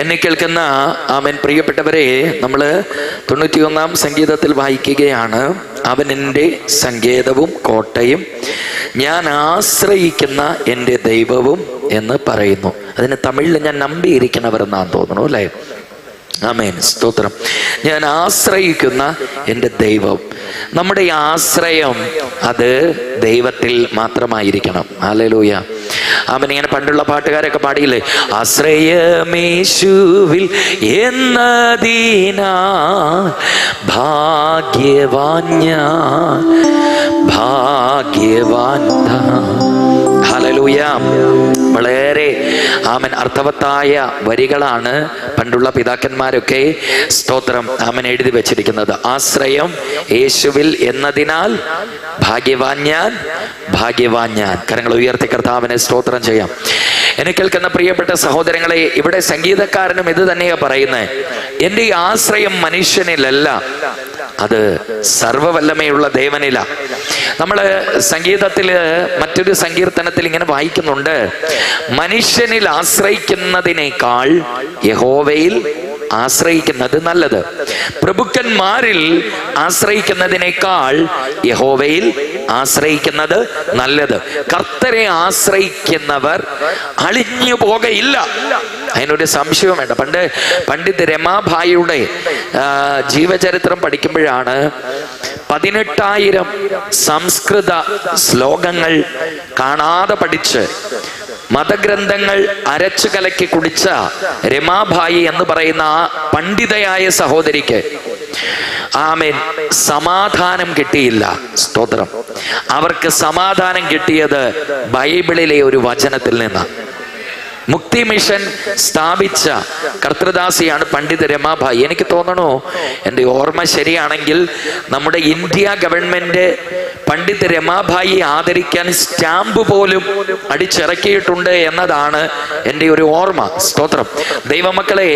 എന്നെ കേൾക്കുന്ന ആമേൻ പ്രിയപ്പെട്ടവരെ, നമ്മൾ 91-ാം സങ്കീർത്തനത്തിൽ വായിക്കുകയാണ്, അവൻ എൻ്റെ സങ്കേതവും കോട്ടയും ഞാൻ ആശ്രയിക്കുന്ന എൻ്റെ ദൈവവും എന്ന് പറയുന്നു. അതിന് തമിഴിൽ ഞാൻ നമ്പിയിരിക്കുന്നവർ എന്നാന്ന് തോന്നുന്നു അല്ലേ? ആമേൻ, സ്തോത്രം. ഞാൻ ആശ്രയിക്കുന്ന എൻ്റെ ദൈവം. നമ്മുടെ ആശ്രയം അത് ദൈവത്തിൽ മാത്രമായിരിക്കണം. ഹല്ലേലൂയ. ആമേൻ. ഇങ്ങനെ പണ്ടുള്ള പാട്ടുകാരൊക്കെ പാടിയില്ലേ, ആശ്രയമേശുവിൽ എന്നതിനാൽ ഭാഗ്യവാൻ ഞാൻ, ഭാഗ്യവാൻ. ഹല്ലേലൂയ. വളരെ ആമൻ അർത്ഥവത്തായ വരികളാണ് പണ്ടുള്ള പിതാക്കന്മാരൊക്കെ സ്തോത്രം ആമൻ എഴുതി വെച്ചിരിക്കുന്നത്. ആശ്രയം യേശുവിൽ എന്നതിനാൽ ഭാഗ്യവാൻ ഞാൻ, ഭാഗ്യവാൻ ഞാൻ. കരങ്ങൾ ഉയർത്തി കർത്താവിനെ സ്തോത്രം ചെയ്യാം. എന്നെ കേൾക്കുന്ന പ്രിയപ്പെട്ട സഹോദരങ്ങളെ, ഇവിടെ സംഗീതക്കാരനും ഇത് തന്നെയാ പറയുന്നത്. എൻ്റെ ഈ ആശ്രയം മനുഷ്യനിലല്ല, അത് സർവവല്ലമയുള്ള ദേവനില. നമ്മള് സംഗീതത്തില് മറ്റൊരു സങ്കീർത്തനത്തിൽ ഇങ്ങനെ വായിക്കുന്നുണ്ട്, മനുഷ്യനിൽ ആശ്രയിക്കുന്നതിനേക്കാൾ യഹോവയിൽ ആശ്രയിക്കുന്നത് നല്ലത്. പ്രഭുക്കന്മാരിൽ ആശ്രയിക്കുന്നതിനേക്കാൾ യഹോവയിൽ ആശ്രയിക്കുന്നത് നല്ലത്. കർത്തരെ ആശ്രയിക്കുന്നവർ അളിഞ്ഞു പോകയില്ല. അതിനൊരു സംശയവും വേണ്ട. പണ്ഡിത് രമാഭായിയുടെ ജീവചരിത്രം പഠിക്കുമ്പോഴാണ് 18,000 സംസ്കൃത ശ്ലോകങ്ങൾ കാണാതെ പഠിച്ച് മതഗ്രന്ഥങ്ങൾ അരച്ചു കലക്കി കുടിച്ച രമാഭായി എന്ന് പറയുന്ന ആ പണ്ഡിതയായ സഹോദരിക്ക് ആമേൻ സമാധാനം കിട്ടിയില്ല. സ്തോത്രം. അവർക്ക് സമാധാനം കിട്ടിയത് ബൈബിളിലെ ഒരു വചനത്തിൽ നിന്നാണ്. മുക്തി മിഷൻ സ്ഥാപിച്ച കർത്തൃദാസിയാണ് പണ്ഡിത രമാഭായി. എനിക്ക് തോന്നണു, എൻ്റെ ഓർമ്മ ശരിയാണെങ്കിൽ നമ്മുടെ ഇന്ത്യ ഗവൺമെന്റ് പണ്ഡിത രമാഭായി ആദരിക്കാൻ സ്റ്റാമ്പ് പോലും അടിച്ചിറക്കിയിട്ടുണ്ട് എന്നതാണ് എൻ്റെ ഒരു ഓർമ്മ. സ്തോത്രം. ദൈവമക്കളെ,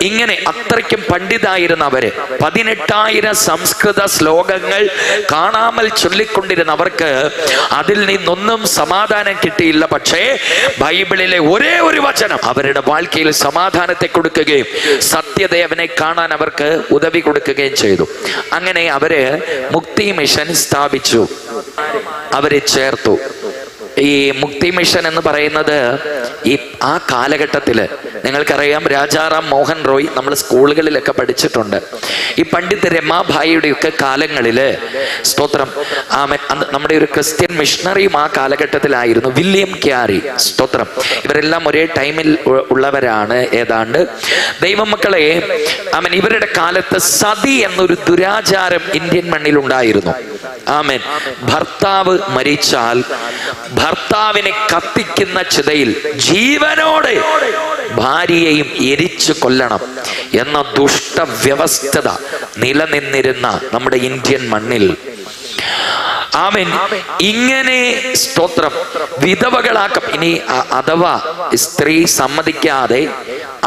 ഇങ്ങനെ അത്രയ്ക്കും പണ്ഡിതായിരുന്ന അവര് 18,000 സംസ്കൃത ശ്ലോകങ്ങൾ കാണാമൽ ചൊല്ലിക്കൊണ്ടിരുന്നവർക്ക് അതിൽ നിന്നൊന്നും സമാധാനം കിട്ടിയില്ല. പക്ഷേ ബൈബിളിലെ ഒരേ ഒരു വചനം അവരുടെ வாழ்க்கைയിൽ സമാധാനത്തെ കൊടുക്കുകയും സത്യദേവനെ കാണാൻ അവർക്ക് ഉദവി കൊടുക്കുകയും ചെയ്തു. അങ്ങനെ അവര് മുക്തി മിഷൻ സ്ഥാപിച്ചു, അവരെ ചേർത്തു. ഈ മുക്തി മിഷൻ എന്ന് പറയുന്നത് ആ കാലഘട്ടത്തില് നിങ്ങൾക്കറിയാം, രാജാറാം മോഹൻ റോയ് നമ്മൾ സ്കൂളുകളിലൊക്കെ പഠിച്ചിട്ടുണ്ട്. ഈ പണ്ഡിത് രമാഭായിയുടെയൊക്കെ കാലങ്ങളില് സ്തോത്രം നമ്മുടെ ഒരു ക്രിസ്ത്യൻ മിഷണറിയും ആ കാലഘട്ടത്തിലായിരുന്നു, വില്യം ക്യാരി. സ്തോത്രം. ഇവരെല്ലാം ഒരേ ടൈമിൽ ഉള്ളവരാണ് ഏതാണ്ട്. ദൈവമക്കളെ, ആമൻ, ഇവരുടെ കാലത്ത് സതി എന്നൊരു ദുരാചാരം ഇന്ത്യൻ മണ്ണിൽ ഉണ്ടായിരുന്നു. ആമേൻ. ഭർത്താവ് മരിച്ചാൽ ഭർത്താവിനെ കത്തിക്കുന്ന ചിതയിൽ ജീവനോടെ ഭാര്യയെയും എരിച്ചു കൊല്ലണം എന്ന ദുഷ്ടവ്യവസ്ഥത നിലനിന്നിരുന്ന നമ്മുടെ ഇന്ത്യൻ മണ്ണിൽ ആമേൻ ഇങ്ങനെ സ്തോത്രം വിധവകളാക്കം. ഇനി അഥവാ സ്ത്രീ സമ്മതിക്കാതെ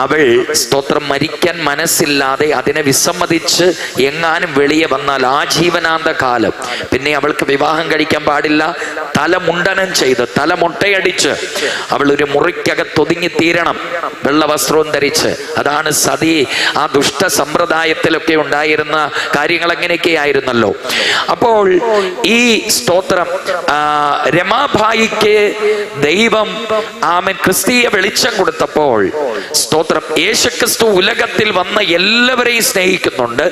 അവൾ സ്തോത്രം മരിക്കാൻ മനസ്സില്ലാതെ അതിനെ വിസമ്മതിച്ച് എങ്ങാനും വെളിയെ വന്നാൽ ആജീവനാന്ത കാലം പിന്നെ അവൾക്ക് വിവാഹം കഴിക്കാൻ പാടില്ല. തലമുണ്ടനം ചെയ്ത് തലമുട്ടയടിച്ച് അവൾ ഒരു മുറിക്കകത്തൊതുങ്ങി തീരണം, വെള്ളവസ്ത്രവും ധരിച്ച്. അതാണ് സതി. ആ ദുഷ്ട സമ്പ്രദായത്തിലൊക്കെ ഉണ്ടായിരുന്ന കാര്യങ്ങൾ അങ്ങനെയൊക്കെ ആയിരുന്നല്ലോ. അപ്പോൾ ഈ സ്തോത്രം രമാഭായിക്ക് ദൈവം ആമൻ ക്രിസ്തീയ വെളിച്ചം കൊടുത്തപ്പോൾ സ്തോത്രം യേശുക്രിസ്തു ഉലകത്തിൽ വന്ന എല്ലാവരെയും സ്നേഹിക്കുന്നുണ്ട്.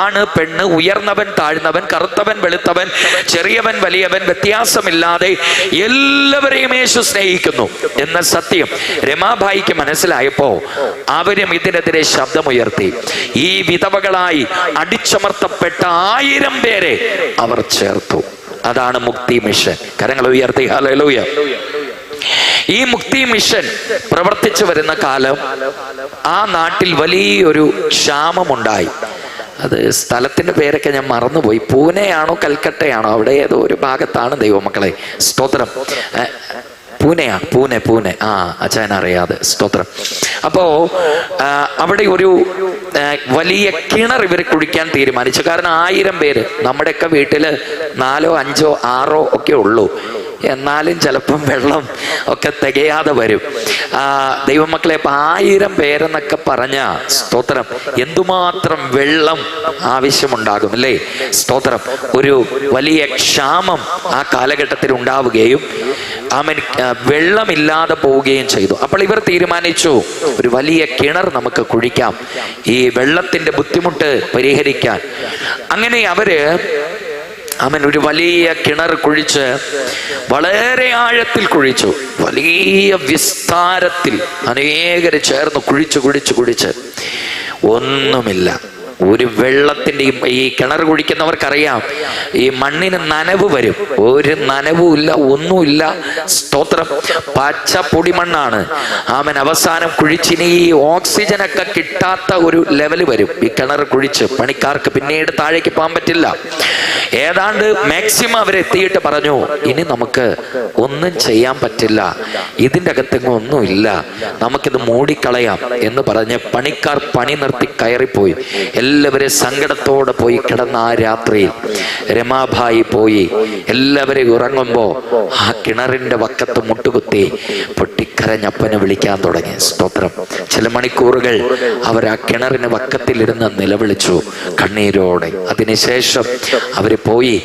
ആണ് പെണ്ണ്, ഉയർന്നവൻ താഴ്ന്നവൻ, കറുത്തവൻ വെളുത്തവൻ, ചെറിയവൻ വലിയവൻ വ്യത്യാസമില്ലാതെ എല്ലാവരെയും യേശു സ്നേഹിക്കുന്നു എന്ന സത്യം രമാഭായിക്ക് മനസ്സിലായപ്പോ അവരും ഇതിനെതിരെ ശബ്ദമുയർത്തി. ഈ വിധവകളായി അടിച്ചമർത്തപ്പെട്ട 1000 പേരെ അവർ ചേർത്തു. അതാണ് മുക്തി മിഷൻ. കരങ്ങൾ ഉയർത്തി ഹല്ലേലൂയ. ഈ മുക്തി മിഷൻ പ്രവർത്തിച്ചു വരുന്ന കാലം ആ നാട്ടിൽ വലിയൊരു ക്ഷാമമുണ്ടായി. അത് സ്ഥലത്തിന്റെ പേരൊക്കെ ഞാൻ മറന്നുപോയി. പൂനെയാണോ കൽക്കട്ടയാണോ, അവിടെ ഏതോ ഒരു ഭാഗത്താണ് ദൈവമക്കളെ. സ്തോത്രം. പൂനെ അച്ഛൻ അറിയാതെ. സ്തോത്രം. അപ്പോ അവിടെ ഒരു വലിയ കിണർ ഇവർ കുഴിക്കാൻ തീരുമാനിച്ചു. കാരണം 1000 പേര്, നമ്മുടെയൊക്കെ വീട്ടില് 4, 5, 6 ഒക്കെ ഉള്ളൂ. എന്നാലും ചിലപ്പം വെള്ളം ഒക്കെ തികയാതെ വരും. ദൈവമക്കളെ, 1000 പേരെന്നൊക്കെ പറഞ്ഞ സ്തോത്രം എന്തുമാത്രം വെള്ളം ആവശ്യമുണ്ടാകും അല്ലേ? സ്തോത്രം. ഒരു വലിയ ക്ഷാമം ആ കാലഘട്ടത്തിൽ ഉണ്ടാവുകയും വെള്ളമില്ലാതെ പോവുകയും ചെയ്തു. അപ്പോൾ ഇവർ തീരുമാനിച്ചു, ഒരു വലിയ കിണർ നമുക്ക് കുഴിക്കാം ഈ വെള്ളത്തിന്റെ ബുദ്ധിമുട്ട് പരിഹരിക്കാൻ. അങ്ങനെ അവര് ഒരു വലിയ കിണർ കുഴിച്ച് വളരെ ആഴത്തിൽ കുഴിച്ചു. വലിയ വിസ്താരത്തിൽ അനേകര് ചേർന്ന് കുഴിച്ച് ഒന്നുമില്ല. ഒരു വെള്ളത്തിൻ്റെയും, ഈ കിണർ കുഴിക്കുന്നവർക്കറിയാം, ഈ മണ്ണിന് നനവ് വരും. ഒരു നനവുമില്ല, ഒന്നുമില്ല. സ്തോത്രം. പച്ച പൊടിമണ്ണാണ്. അവസാനം കുഴിച്ചിന് ഈ ഓക്സിജനൊക്കെ കിട്ടാത്ത ഒരു ലെവല് വരും ഈ കിണർ കുഴിച്ച്. പണിക്കാർക്ക് പിന്നീട് താഴേക്ക് പോകാൻ പറ്റില്ല. ഏതാണ്ട് മാക്സിമം അവരെത്തിയിട്ട് പറഞ്ഞു, ഇനി നമുക്ക് ഒന്നും ചെയ്യാൻ പറ്റില്ല, ഇതിൻ്റെ അകത്തെങ്ങും ഒന്നുമില്ല, നമുക്കിത് മൂടിക്കളയാം എന്ന് പറഞ്ഞ് പണിക്കാർ പണി നിർത്തി കയറിപ്പോയി. എല്ലാവരും സങ്കടത്തോടെ പോയി കിടന്ന ആ രാത്രിയിൽ രമാഭായി പോയി എല്ലാവരെയും ഉറങ്ങുമ്പോൾ ആ കിണറിന്റെ വക്കത്ത് മുട്ടുകുത്തി പൊട്ടിക്കരഞ്ഞപ്പനെ വിളിക്കാൻ തുടങ്ങി. സ്തോത്രം. ചില മണിക്കൂറുകൾ അവർ ആ കിണറിന് വക്കത്തിലിരുന്ന് നിലവിളിച്ചു കണ്ണീരോടെ. അതിനുശേഷം അവര് പോയി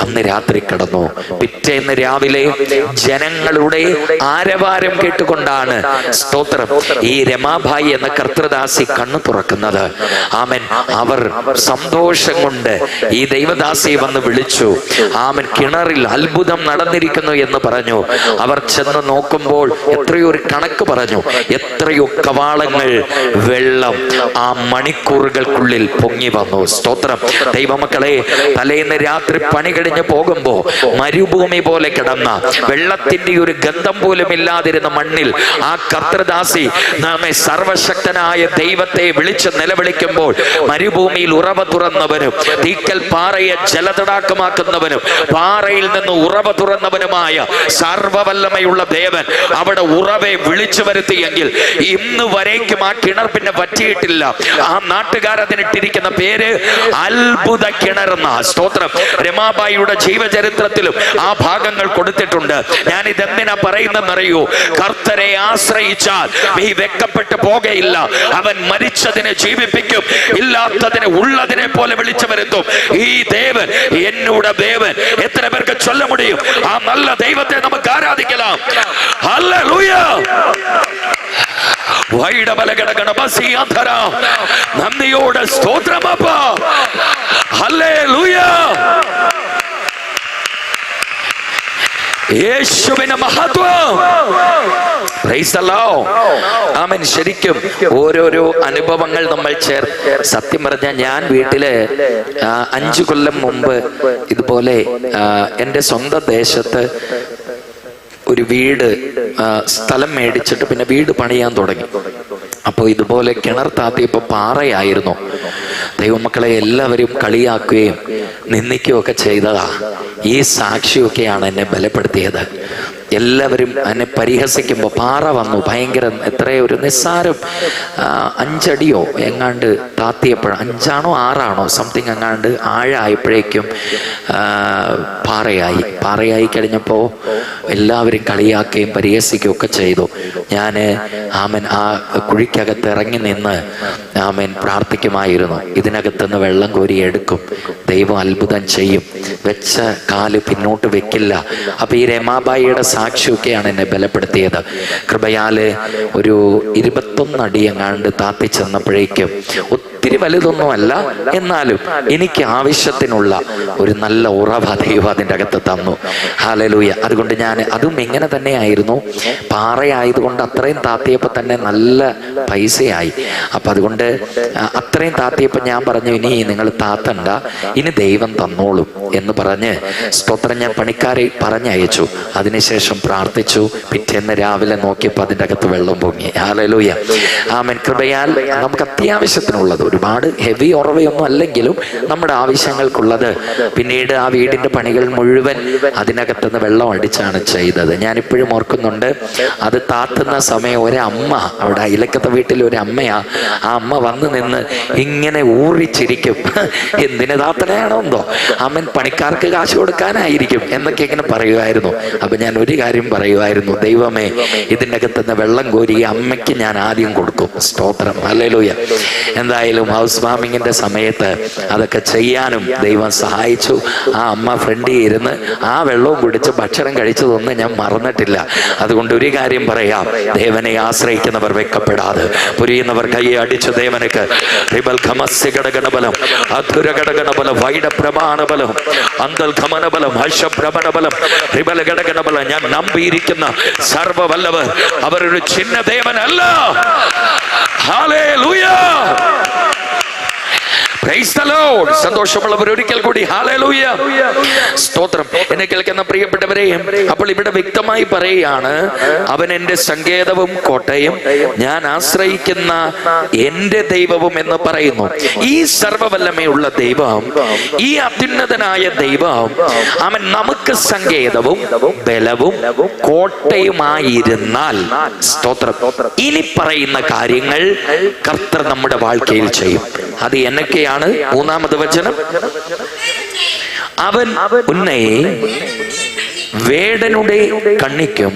അന്ന് രാത്രി കിടന്നു. പിറ്റേന്ന് രാവിലെ ജനങ്ങളുടെ ആരവാരം കേട്ടുകൊണ്ടാണ് സ്തോത്രം ഈ രമാഭായി എന്ന കർത്തൃദാസി കണ്ണു തുറക്കുന്നത്. ആമൻ. അവർ സന്തോഷം കൊണ്ട് ഈ ദൈവദാസിയെ വന്ന് വിളിച്ചു. ആമൻ. കിണറിൽ അത്ഭുതം നടന്നിരിക്കുന്നു എന്ന് പറഞ്ഞു. അവർ ചെന്ന് നോക്കുമ്പോൾ എത്രയോ ഒരു കണക്ക് പറഞ്ഞു. എത്രയോ കവാളങ്ങൾ വെള്ളം ആ മണിക്കൂറുകൾക്കുള്ളിൽ പൊങ്ങി വന്നു. സ്തോത്രം. ദൈവമക്കളെ, തലേന്ന് രാത്രി പണി കഴിഞ്ഞ് പോകുമ്പോ മരുഭൂമി പോലെ കിടന്ന വെള്ളത്തിന്റെ ഒരു ഗന്ധം പോലും ഇല്ലാതിരുന്ന മണ്ണിൽ ആ കർത്തൃദാസി നമ്മെ സർവശക്തനായ ദൈവത്തെ വിളിച്ച് നിലവിളിക്കുമ്പോൾ മരുഭൂമിയിൽ ഉറവ തുറന്നവനും തീക്കൽ പാറയെ ജലതടാക്കമാക്കുന്നവനും പാറയിൽ നിന്ന് ഉറവ തുറന്നവനുമായ സർവവല്ലമയുള്ള ദേവൻ അവിടെ ഉറവെ വിളിച്ചു വരുത്തിയെങ്കിൽ ഇന്ന് വരേക്കും ആ കിണർ പിന്നെ പറ്റിയിട്ടില്ല. ആ നാട്ടുകാരതിനിട്ടിരിക്കുന്ന പേര് അത്ഭുത കിണറെന്ന. സ്തോത്രം. രമാബായിയുടെ ജീവചരിത്രത്തിലും ആ ഭാഗങ്ങൾ കൊടുത്തിട്ടുണ്ട്. ഞാൻ ഇതെന്തിനാ പറയുന്നറിയൂ? കർത്തരെ ആശ്രയിച്ചാൽ നീ വെക്കപ്പെട്ടു പോകയില്ല. അവൻ മരിച്ചതിനെ ജീവിപ്പിക്കും, ഇല്ലാത്തതിനെ ഉള്ളതിനെ പോലെ വിളിച്ചു വരുത്തും. ഈ ദേവൻ, എന്നോട് ദേവൻ. എത്ര പേർക്ക് ചൊല്ല മുടിയും? ആ നല്ല ദൈവത്തെ നമുക്ക് ആരാധിക്കണം. ഹല്ലേലൂയ. നന്ദിയോടെ സ്തോത്രമപ്പ. ഹല്ലേലൂയ. യേശുവിന്റെ മഹത്വം. ആമേൻ. ശരിക്കും ഓരോരോ അനുഭവങ്ങൾ നമ്മൾ സത്യം പറഞ്ഞാൽ ഞാൻ വീട്ടില് 5 കൊല്ലം മുമ്പ് ഇതുപോലെ എൻ്റെ സ്വന്തം ദേശത്ത് ഒരു വീട് സ്ഥലം മേടിച്ചിട്ട് പിന്നെ വീട് പണിയാൻ തുടങ്ങി. അപ്പോൾ ഇതുപോലെ കിണർ താത്തിയപ്പോൾ പാറയായിരുന്നു. ദൈവമക്കളെ, എല്ലാവരും കളിയാക്കുകയും നിന്ദിക്കുകയും ഒക്കെ ചെയ്തതാ. ഈ സാക്ഷിയൊക്കെയാണ് എന്നെ ബലപ്പെടുത്തിയത്. എല്ലാവരും എന്നെ പരിഹസിക്കുമ്പോൾ പാറ വന്നു. ഭയങ്കര എത്രയോ ഒരു നിസ്സാരം 5 അടിയോ എങ്ങാണ്ട് താത്തിയപ്പോഴ 5 ആണോ 6 ആണോ സംതിങ് എങ്ങാണ്ട് ആഴായപ്പോഴേക്കും പാറയായി കഴിഞ്ഞപ്പോൾ എല്ലാവരും കളിയാക്കുകയും പരിഹസിക്കുകയും ഒക്കെ ചെയ്തു. ഞാൻ ആ കുഴിക്കകത്ത് ഇറങ്ങി നിന്ന് പ്രാർത്ഥിക്കുമായിരുന്നു. ഇതിനകത്തുനിന്ന് വെള്ളം കോരി എടുക്കും, ദൈവം അത്ഭുതം ചെയ്യും, വെച്ച കാല് പിന്നോട്ട് വെക്കില്ല. അപ്പൊ ഈ രമാബായിയുടെ സാക്ഷിയൊക്കെയാണ് എന്നെ ബലപ്പെടുത്തിയത്. കൃപയാല് ഒരു 21 അടി എങ്ങാണ്ട് താത്തി ചെന്നപ്പോഴേക്കും ഒത്തിരി വലുതൊന്നുമല്ല, എന്നാലും എനിക്ക് ആവശ്യത്തിനുള്ള ഒരു നല്ല ഉറവ ദൈവം അതിൻ്റെ അകത്ത് തന്നു. ഹല്ലേലൂയ. അതുകൊണ്ട് ഞാൻ അതും ഇങ്ങനെ തന്നെയായിരുന്നു. പാറയായതുകൊണ്ട് അത്രയും താത്തിയപ്പോൾ തന്നെ നല്ല പൈസയായി. അപ്പം അതുകൊണ്ട് അത്രയും താത്തിയപ്പോൾ ഞാൻ പറഞ്ഞു, ഇനി നിങ്ങൾ താത്തണ്ട, ഇനി ദൈവം തന്നോളും എന്ന് പറഞ്ഞ് സ്തോത്രം ഞാൻ പണിക്കാരെ പറഞ്ഞയച്ചു. അതിനുശേഷം പ്രാർത്ഥിച്ചു. പിറ്റേന്ന് രാവിലെ നോക്കിയപ്പോൾ അതിൻ്റെ അകത്ത് വെള്ളം പൊങ്ങി. ഹല്ലേലൂയ. ആമേൻ. കൃപയാൽ നമുക്ക് അത്യാവശ്യത്തിനുള്ളത് ഒരു ഒരുപാട് ഹെവി ഉറവയൊന്നും അല്ലെങ്കിലും നമ്മുടെ ആവശ്യങ്ങൾക്കുള്ളത്. പിന്നീട് ആ വീടിന്റെ പണികൾ മുഴുവൻ അതിനകത്തുനിന്ന് വെള്ളം അടിച്ചാണ് ചെയ്തത്. ഞാനിപ്പോഴും ഓർക്കുന്നുണ്ട്, അത് താത്തുന്ന സമയം ഒരമ്മ, അവിടെ അയലക്കത്തെ വീട്ടിൽ ഒരു അമ്മയാ, ആ അമ്മ വന്ന് നിന്ന് ഇങ്ങനെ ഊറിച്ചിരിക്കും. എന്തിന് താത്തനെയാണോ എന്തോ, അമ്മൻ പണിക്കാർക്ക് കാശ് കൊടുക്കാനായിരിക്കും എന്നൊക്കെ ഇങ്ങനെ പറയുമായിരുന്നു. അപ്പൊ ഞാൻ ഒരു കാര്യം പറയുമായിരുന്നു, ദൈവമേ ഇതിൻ്റെ അകത്തുനിന്ന് വെള്ളം കോരി അമ്മയ്ക്ക് ഞാൻ ആദ്യം കൊടുക്കും. സ്തോത്രം, ഹല്ലേലൂയ. എന്തായാലും ഹൗസ് വാമിങ്ങിന്റെ സമയത്ത് അതൊക്കെ ചെയ്യാനും ദൈവം സഹായിച്ചു. ആ അമ്മ ഫ്രണ്ടിൽ ഇരുന്ന് ആ വെള്ളവും കുടിച്ച് ഭക്ഷണം കഴിച്ചതൊന്നും ഞാൻ മറന്നിട്ടില്ല. അതുകൊണ്ട് ഒരു കാര്യം പറയാം, ദേവനെ ആശ്രയിക്കുന്നവർ വെക്കപ്പെടാതെ, പുരിയുന്നവർ കൈയെ അടിച്ചു ദേവനക്ക് ഘടകണബലം അധുരഘടകണബലം വൈഡപ്രമാണബലം അന്തൽഘമനബലം ഹർഷഭ്രമണബലം ഘടകണബലം. ഞാൻ നമ്പിയിരിക്കുന്ന സർവവല്ലവർ അവരൊരു ചിന്ന ദേവനല്ല. Hallelujah, praise the Lord. സന്തോഷമുള്ളവർ ഒരിക്കൽ കൂടി ഹല്ലേലൂയ, സ്തോത്രം. എന്നെ കേൾക്കുന്ന പ്രിയപ്പെട്ടവരെ, അപ്പോൾ ഇവിടെ വ്യക്തമായി പറയുകയാണ്, അവൻ എൻ്റെ സങ്കേതവും കോട്ടയും ഞാൻ ആശ്രയിക്കുന്ന എൻ്റെ ദൈവവും എന്ന് പറയുന്നു. ഈ സർവവല്ലമയുള്ള ദൈവം, ഈ അത്യുന്നതനായ ദൈവം, അവൻ നമുക്ക് സങ്കേതവും ബലവും കോട്ടയുമായിരുന്നാൽ, സ്തോത്രം, ഇനി പറയുന്ന കാര്യങ്ങൾ കർത്തർ നമ്മുടെ വാഴ്ക്കയിൽ ചെയ്യും. അത് എന്നൊക്കെയാണ്? മൂന്നാമത് വചനം, അവൻ ഉന്നെ വേടനുടെ കണ്ണിക്കും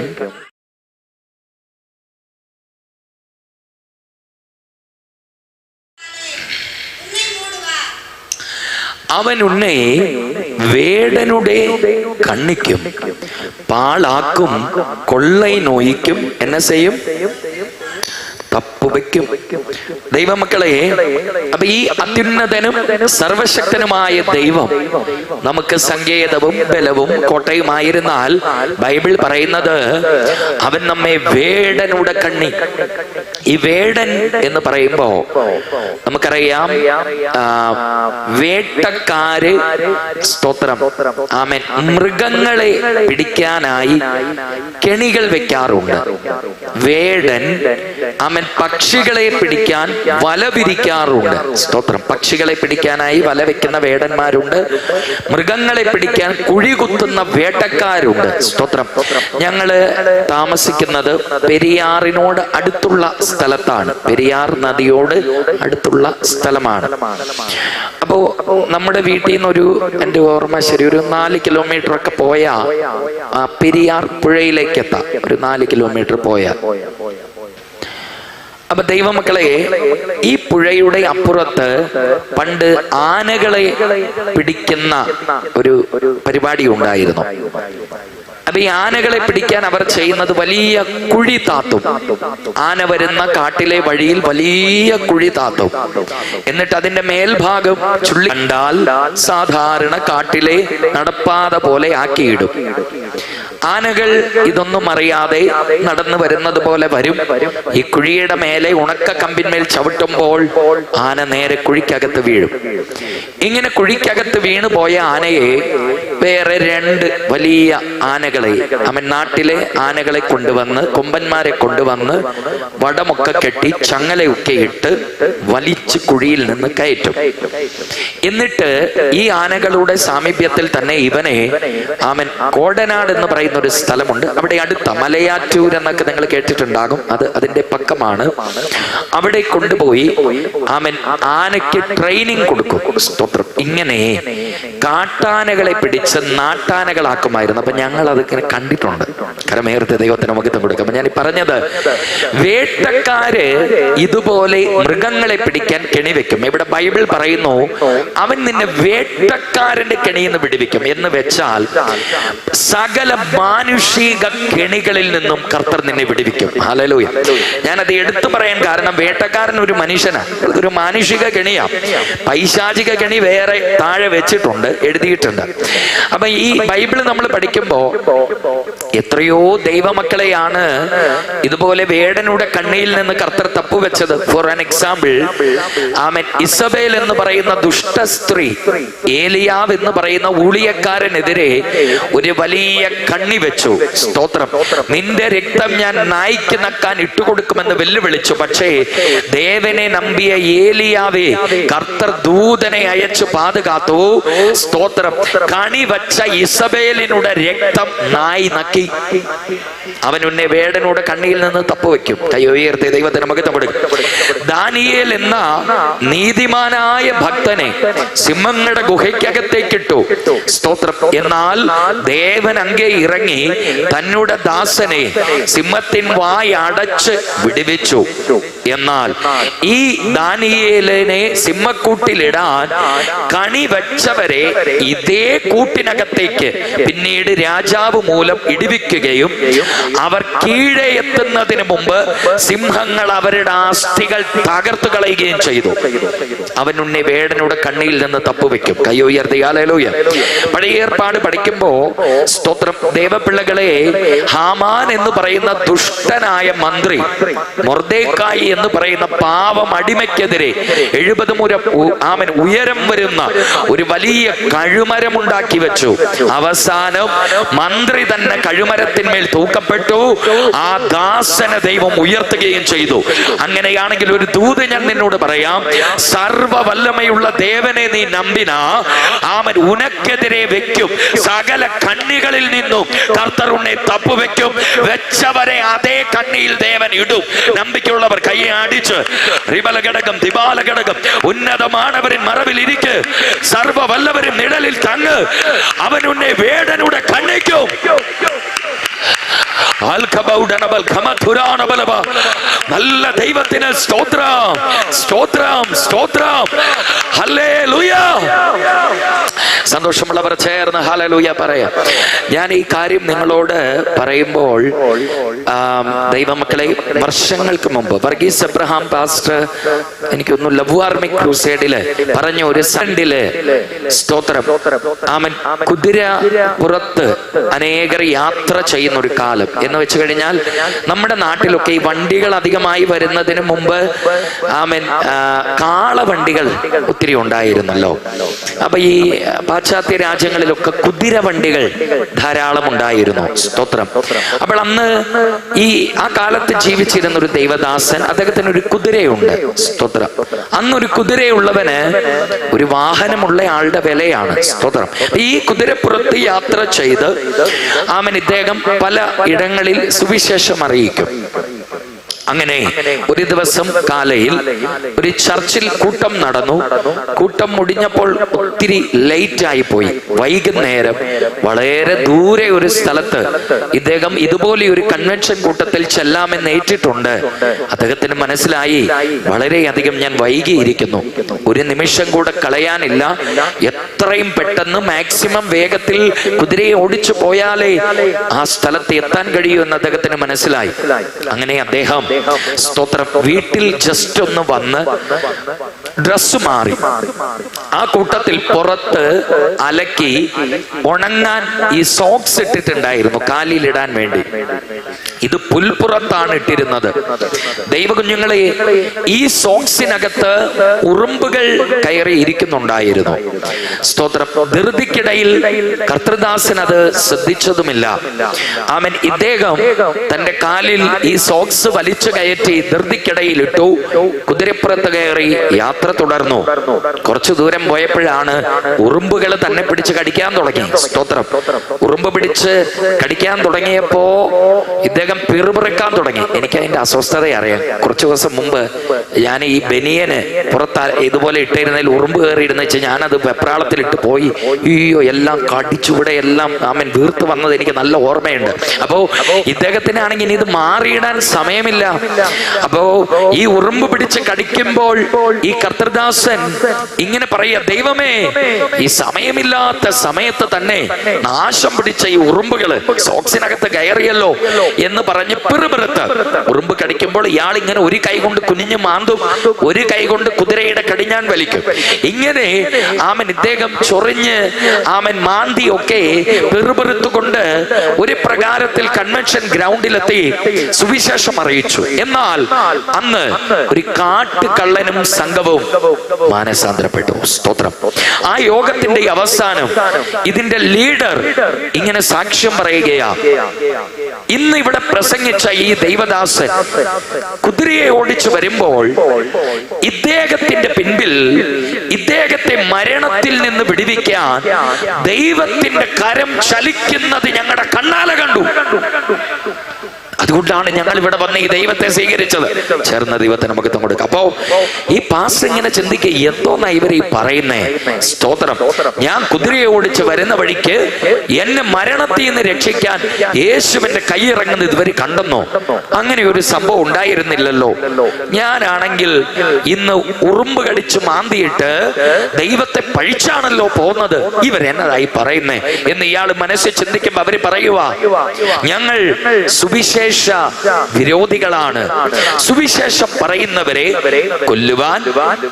അവൻ ഉന്നെ വേടനുടെ കണ്ണിക്കും പാളാക്കും കൊള്ളൈ നോയിക്കും എന്നെ ചെയ്യും, തപ്പുവയ്ക്കും. ദൈവമക്കളെ, അപ്പൊ ഈ അത്യുന്നതനും സർവശക്തനുമായ ദൈവം നമുക്ക് സങ്കേതവും ബലവും കോട്ടയുമായിരുന്നാൽ, ബൈബിൾ പറയുന്നത് അവൻ നമ്മെ വേടനുടെ കണ്ണി. ഈ വേടൻ എന്ന് പറയുമ്പോ നമുക്കറിയാം, വേട്ടക്കാര്, സ്തോത്രം, ആമേൻ, മൃഗങ്ങളെ പിടിക്കാനായി കെണികൾ വെക്കാറുണ്ട്. വേടൻ, ആമേൻ, പക്ഷികളെ പിടിക്കാൻ വല വിരിക്കാറുണ്ട്. സ്തോത്രം. പക്ഷികളെ പിടിക്കാനായി വല വെക്കുന്ന വേടന്മാരുണ്ട്, മൃഗങ്ങളെ പിടിക്കാൻ കുഴി കുത്തുന്ന വേട്ടക്കാരുണ്ട്. സ്തോത്രം. ഞങ്ങള് താമസിക്കുന്നത് പെരിയാറിനോട് അടുത്തുള്ള സ്ഥലത്താണ്, പെരിയാർ നദിയോട് അടുത്തുള്ള സ്ഥലമാണ്. അപ്പോ നമ്മുടെ വീട്ടിൽ നിന്നൊരു, എൻ്റെ ഓർമ്മ ശരി, ഒരു 4 കിലോമീറ്റർ ഒക്കെ പോയാ പെരിയാർ പുഴയിലേക്ക് എത്താം. ഒരു 4 കിലോമീറ്റർ പോയാൽ. അപ്പൊ ദൈവമക്കളെ, ഈ പുഴയുടെ അപ്പുറത്ത് പണ്ട് ആനകളെ പിടിക്കുന്ന ഒരു പരിപാടി ഉണ്ടായിരുന്നു. അപ്പൊ ഈ ആനകളെ പിടിക്കാൻ അവർ ചെയ്യുന്നത് വലിയ കുഴി താത്തും. ആന വരുന്ന കാട്ടിലെ വഴിയിൽ വലിയ കുഴി താത്തും. എന്നിട്ട് അതിന്റെ മേൽഭാഗം ചുള്ളി കണ്ടാൽ സാധാരണ കാട്ടിലെ നടപ്പാത പോലെ ആക്കിയിടും. ആനകൾ ഇതൊന്നും അറിയാതെ നടന്നു വരുന്നത് പോലെ വരും. ഈ കുഴിയുടെ മേലെ ഉണക്ക കമ്പിന്മേൽ ചവിട്ടുമ്പോൾ ആന നേരെ കുഴിക്കകത്ത് വീഴും. ഇങ്ങനെ കുഴിക്കകത്ത് വീണു പോയ ആനയെ വേറെ 2 വലിയ ആനകളെ, അവൻ നാട്ടിലെ ആനകളെ കൊണ്ടുവന്ന്, കൊമ്പന്മാരെ കൊണ്ടുവന്ന് വടമൊക്കെ കെട്ടി ചങ്ങലയൊക്കെ ഇട്ട് വലിച്ച് കുഴിയിൽ നിന്ന് കയറ്റും. എന്നിട്ട് ഈ ആനകളുടെ സാമീപ്യത്തിൽ തന്നെ ഇവനെ, അവൻ കോടനാട് എന്ന് പറയുന്ന ഒരു സ്ഥലമുണ്ട്, അവിടെ അടുത്ത മലയാറ്റൂർ എന്നൊക്കെ നിങ്ങൾ കേട്ടിട്ടുണ്ടാകും, അതിന്റെ പക്കമാണ്. അവിടെ കൊണ്ടുപോയി അവൻ ആനയ്ക്ക് ട്രെയിനിങ് കൊടുക്കും. സ്തോത്രം. ഇങ്ങനെ കാട്ടാനകളെ പിടിച്ച് നാട്ടാനകളാക്കുമായിരുന്നു. അപ്പൊ ഞങ്ങൾ അതിങ്ങനെ കണ്ടിട്ടുണ്ട്. കരമേർത്ത് ദൈവത്തിന് നമുക്ക് കൊടുക്കും. അപ്പൊ ഞാൻ പറഞ്ഞത്, വേട്ടക്കാര് ഇതുപോലെ മൃഗങ്ങളെ പിടിക്കാൻ കെണി വെക്കും. ഇവിടെ ബൈബിൾ പറയുന്നു, അവൻ നിന്നെ വേട്ടക്കാരന്റെ കെണിയിൽ നിന്ന് വിടുവിക്കും എന്ന് വെച്ചാൽ സകല മാനുഷിക കെണികളിൽ നിന്നും കർത്തർ നിന്നെ വിടുവിക്കും. ഹല്ലേലൂയ. ഞാനത് എടുത്തു പറയാൻ കാരണം, വേട്ടക്കാരൻ ഒരു മനുഷ്യനാണ്, ഒരു മാനുഷിക കെണിയാ. പൈശാചിക കെണി വേറെ താഴെ വെച്ചിട്ടുണ്ട്, എഴുതിയിട്ടുണ്ട്. അപ്പൊ ഈ ബൈബിള് നമ്മൾ പഠിക്കുമ്പോ എത്രയോ ദൈവമക്കളെയാണ് ഇതുപോലെ വേടനുടെ കണ്ണിയിൽ നിന്ന് കർത്തർ തപ്പുവെച്ചത്. ഫോർ ആൻ എക്സാമ്പിൾ, ആമേൻ, ഇസബേൽ എന്ന് പറയുന്ന ദുഷ്ട സ്ത്രീ, ഏലിയാവ് എന്ന് പറയുന്ന ഊളിയക്കാരനെതിരെ ഒരു വലിയ വലിയ കണ്ണി വെച്ചു. സ്തോത്രം. നിന്റെ രക്തം ഞാൻ നായ്ക്ക് നക്കാൻ ഇട്ടുകൊടുക്കുമെന്ന് വെല്ലുവിളിച്ചു. പക്ഷേ ദേവനെ നമ്പിയ ഏലിയാവേ, കർത്തർ ദൂതനെ അയച്ചു പാതുകാത്തു. സ്തോത്രം. കണി വച്ച ഇസബേലിനുടെ രക്തം നായി നക്കി. അവൻ ഉന്നെ വേടനോട് കണ്ണിയിൽ നിന്ന് തപ്പുവെക്കും. കൈ ഉയർത്തി ദൈവത്തിന് മഹത്വം കൊടുക്കും. ദാനിയേൽ എന്ന നീതിമാനായ ഭക്തനെ സിംഹങ്ങളുടെ ഗുഹയ്ക്കകത്തേക്കിട്ടു. സ്തോത്രം. എന്നാൽ ദേവൻ അങ്ങേ ഇറങ്ങി തന്നോട് ദാസനെ സിംഹത്തിൻ വായ് അടച്ച് വിടുവിച്ചു. എന്നാൽ ഈ ദാനിയേലിനെ സിംഹക്കൂട്ടിലിടാൻ കണി വെച്ചവരെ ഇതേ കൂട്ടിനകത്തേക്ക് പിന്നീട് രാജാവ് മൂലം ഇടിവിക്കുകയും അവർ കീഴെ എത്തുന്നതിന് മുമ്പ് സിംഹങ്ങൾ അവരുടെ അസ്ഥികൾ തകർത്തു കളയുകയും ചെയ്തു. അവൻ ഉന്നെ വേടനോട് കണ്ണിയിൽ നിന്ന് തപ്പുവെക്കും. കൈ ഉയർത്തി ഹല്ലേലൂയ. പഴയ ഏർപ്പാട് പഠിക്കുമ്പോ സ്തോത്രം ദേവപിള്ളകളെ, ഹാമാൻ എന്ന് പറയുന്ന ദുഷ്ടനായ മന്ത്രി മൊർദെഖായി എന്ന് പറയുന്ന പാവം അടിമയ്ക്കെതിരെ 70 മുഴം ഉയരം വരുന്ന ഒരു വലിയ കഴുമരം ഉണ്ടാക്കി വെച്ചു. അവസാനം മന്ത്രി തന്നെ കഴുമരത്തിന്മേൽ തൂക്കപ്പെട്ടു. ആ ദാസനെ ദൈവം ഉയർത്തുകയും ചെയ്തു. അങ്ങനെയാണെങ്കിൽ ഒരു ദൂത് ഞാൻ നിന്നോട് പറയാം. സർവവല്ലമയുള്ള ദേവനെ നീ നമ്പിനാ, അവൻ ഉനക്കെതിരെ വെക്കും. സകല കണ്ണികളിൽ നിന്നും കർത്തർ ഉന്നെ തപ്പുവെക്കും. വെച്ചവരെ അതേ കണ്ണിയിൽ ദേവൻ ഇടും. നമ്പിക്കുള്ളവർ കൈയെ അടിച്ച് റിബല ഘടകം ദിബാല ഘടകം ഉന്നതമാനവരിൻ മറവിൽ ഇരിക്ക്, സർവവല്ലവരും നിഴലിൽ തങ്ങ്, അവൻ ഉന്നെ വേടനുടെ കണ്ണിക്കും. നല്ല ദൈവത്തിന് സ്തോത്രം, സ്തോത്രം, സ്തോത്രം. ഹല്ലേലൂയ. സന്തോഷമുള്ളവർ ചേർന്ന് ഹല്ലേലൂയ പറയാം. ഞാൻ ഈ കാര്യം നിങ്ങളോട് പറയുമ്പോൾ ദൈവമക്കളെ, വർഷങ്ങൾക്ക് മുമ്പ് വർഗീസ് എബ്രഹാം പാസ്റ്റർ എനിക്കൊന്നു ലവ് ആർമി ക്രൂസേഡില് പറഞ്ഞ ഒരു സണ്ടില് സ്തോത്രം, ആമൻ, കുതിര പുറത്ത് അനേകർ യാത്ര ചെയ്യുന്ന ഒരു കാലം എന്ന് വെച്ച് കഴിഞ്ഞാൽ നമ്മുടെ നാട്ടിലൊക്കെ ഈ വണ്ടികൾ അധികമായി വരുന്നതിന് മുമ്പ് ആമൻ കാളവണ്ടികൾ ഒത്തിരി ഉണ്ടായിരുന്നല്ലോ. അപ്പൊ ഈ പാശ്ചാത്യ രാജ്യങ്ങളിലൊക്കെ കുതിര വണ്ടികൾ ധാരാളം ഉണ്ടായിരുന്നു. സ്തോത്രം. അപ്പോൾ അന്ന് ആ കാലത്ത് ജീവിച്ചിരുന്ന ഒരു ദൈവദാസൻ, അദ്ദേഹത്തിന് ഒരു കുതിരയുണ്ട്. സ്തോത്രം. അന്നൊരു കുതിരയുള്ളവന് ഒരു വാഹനമുള്ള ആളുടെ വിലയാണ്. സ്തോത്രം. ഈ കുതിരപ്പുറത്ത് യാത്ര ചെയ്ത് ആമൻ ഇദ്ദേഹം പല ഇടങ്ങളിൽ സുവിശേഷം അറിയിക്കും. അങ്ങനെ ഒരു ദിവസം കാലയിൽ ഒരു ചർച്ചിൽ കൂട്ടം നടന്നു. കൂട്ടം മുടിഞ്ഞപ്പോൾ ഒത്തിരി ലേറ്റ് ആയി പോയി. വൈകുന്നേരം വളരെ ദൂരെ ഒരു സ്ഥലത്ത് ഇദ്ദേഹം ഇതുപോലെ ഒരു കൺവെൻഷൻ കൂട്ടത്തിൽ ചെല്ലാമെന്ന് ഏറ്റിട്ടുണ്ട്. അദ്ദേഹത്തിന് മനസ്സിലായി, വളരെയധികം ഞാൻ വൈകിയിരിക്കുന്നു, ഒരു നിമിഷം കൂടെ കളയാനില്ല, എത്രയും പെട്ടെന്ന് മാക്സിമം വേഗത്തിൽ കുതിരയെ ഓടിച്ചു പോയാലേ ആ സ്ഥലത്ത് എത്താൻ കഴിയൂ എന്ന് അദ്ദേഹത്തിന് മനസ്സിലായി. അങ്ങനെ അദ്ദേഹം സ്തോത്രം വീട്ടിൽ ജസ്റ്റ് ഒന്ന് വന്ന് ഡ്രസ് മാറി ആ കൂട്ടത്തിൽ പുറത്ത് അലക്കി ഉണങ്ങാൻ ഈ സോക്സ് ഇട്ടിട്ടുണ്ടായിരുന്നു കാലിലിടാൻ വേണ്ടി. ഇത് പുൽപ്പുറത്താണ് ഇട്ടിരുന്നത്. ദൈവകുഞ്ഞുങ്ങളെ, ഈ സോക്സിനകത്ത് ഉറുമ്പുകൾ കയറി ഇരിക്കുന്നുണ്ടായിരുന്നു. സ്തോത്രം. ധൃതിക്കിടയിൽ കർത്തൃദാസൻ അത് ശ്രദ്ധിച്ചതുമില്ല. ആമൻ. ഇദ്ദേഹം തന്റെ കാലിൽ ഈ സോക്സ് വലിച്ചു കയറ്റി ധൃതിക്കിടയിൽ ഇട്ടു. കുതിരപ്പുറത്ത് കയറി യാത്ര തുടർന്നു. കുറച്ചു ദൂരം പോയപ്പോഴാണ് ഉറുമ്പുകൾ തന്നെ പിടിച്ച് കടിക്കാൻ തുടങ്ങി. സ്തോത്രം. ഉറുമ്പ് പിടിച്ച് കടിക്കാൻ തുടങ്ങിയപ്പോ ഇദ്ദേഹം പിറുപിറുക്കാൻ തുടങ്ങി. എനിക്ക് അതിന്റെ അസ്വസ്ഥത അറിയാം. കുറച്ചു ദിവസം മുമ്പ് ഞാൻ ഈ ബനിയന് പുറത്ത് ഇതുപോലെ ഇട്ടിരുന്നതിൽ ഉറുമ്പ് കയറിയിരുന്ന വെച്ചാൽ ഞാനത് വെപ്രാളത്തിലിട്ട് പോയി. അയ്യോ, എല്ലാം കടിച്ചുവിടെ എല്ലാം ആമൻ വീർത്ത് വന്നത് എനിക്ക് നല്ല ഓർമ്മയുണ്ട്. അപ്പോ ഇദ്ദേഹത്തിനാണെങ്കിൽ ഇത് മാറിയിടാൻ സമയമില്ല. അപ്പോ ഈ ഉറുമ്പ് പിടിച്ച് കടിക്കുമ്പോൾ ഈ കർത്തൃദാസൻ ഇങ്ങനെ പറയുക, ദൈവമേ, ഈ സമയമില്ലാത്ത സമയത്ത് തന്നെ നാശം പിടിച്ച ഈ ഉറുമ്പുകള് സോക്സിനകത്ത് കയറിയല്ലോ എന്ന് പറഞ്ഞ് പിറുപിറുത്ത് ഉറുമ്പ് കടിക്കുമ്പോൾ ഇയാൾ ഇങ്ങനെ ഒരു കൈ കൊണ്ട് കുനിഞ്ഞു മാന്തും, ഒരു കൈ കൊണ്ട് കുതിരയുടെ കടിഞ്ഞാൻ വലിക്കും. ഇങ്ങനെ ആമൻ ഇദ്ദേഹം ചൊറിഞ്ഞ് ആമൻ മാന്തി ഒക്കെ പിറുപിറുത്തുകൊണ്ട് ഒരു പ്രകാരത്തിൽ കൺവെൻഷൻ ഗ്രൗണ്ടിലെത്തി സുവിശേഷം അറിയിച്ചു. എന്നാൽ അന്ന് ഒരു കാട്ടുകള്ളനും സംഘവും മാനസാന്തരപ്പെട്ടു. സ്തോത്രം. ആ യോഗത്തിന്റെ അവസാനം ഇതിന്റെ ലീഡർ ഇങ്ങനെ സാക്ഷ്യം പറയുകയാ, ഇന്ന് ഇവിടെ പ്രസംഗിച്ച ഈ ദൈവദാസൻ കുതിരയെ ഓടിച്ചു വരുമ്പോൾ ഇദ്ദേഹത്തിന്റെ പിൻപിൽ ഇദ്ദേഹത്തെ മരണത്തിൽ നിന്ന് വിടുവിക്കാൻ ദൈവത്തിന്റെ കരം ചലിക്കുന്നത് ഞങ്ങളുടെ കണ്ണാലെ കണ്ടു. അതുകൊണ്ടാണ് ഞങ്ങൾ ഇവിടെ വന്ന് ഈ ദൈവത്തെ സ്വീകരിച്ചത്. ചേർന്ന ദൈവത്തെ നമുക്ക് കൊടുക്കാം. അപ്പോ ഈ പാസ്റ്റർ ഇങ്ങനെ ചിന്തിക്കുക, എന്തോന്നാ ഇവർ ഈ പറയുന്നേ? സ്തോത്രം. ഞാൻ കുതിരയെ ഓടിച്ച് വരുന്ന വഴിക്ക് എന്നെ മരണത്തിൽ നിന്ന് രക്ഷിക്കാൻ യേശുവിന്റെ കൈ ഇറങ്ങുന്നത് ഇതുവരെ കണ്ടെന്നോ? അങ്ങനെ ഒരു സംഭവം ഉണ്ടായിരുന്നില്ലല്ലോ. ഞാനാണെങ്കിൽ ഇന്ന് ഉറുമ്പ് കടിച്ച് മാന്തിയിട്ട് ദൈവത്തെ പഴിച്ചാണല്ലോ പോകുന്നത്. ഇവരെന്നതായി പറയുന്നേ എന്ന് ഇയാൾ മനസ്സിൽ ചിന്തിക്കുമ്പോ അവര് പറയുക, ഞങ്ങൾ സുവിശേഷ വിരോധികളാണ്. സുവിശേഷം പറയുന്നവരെ കൊല്ലുവാൻ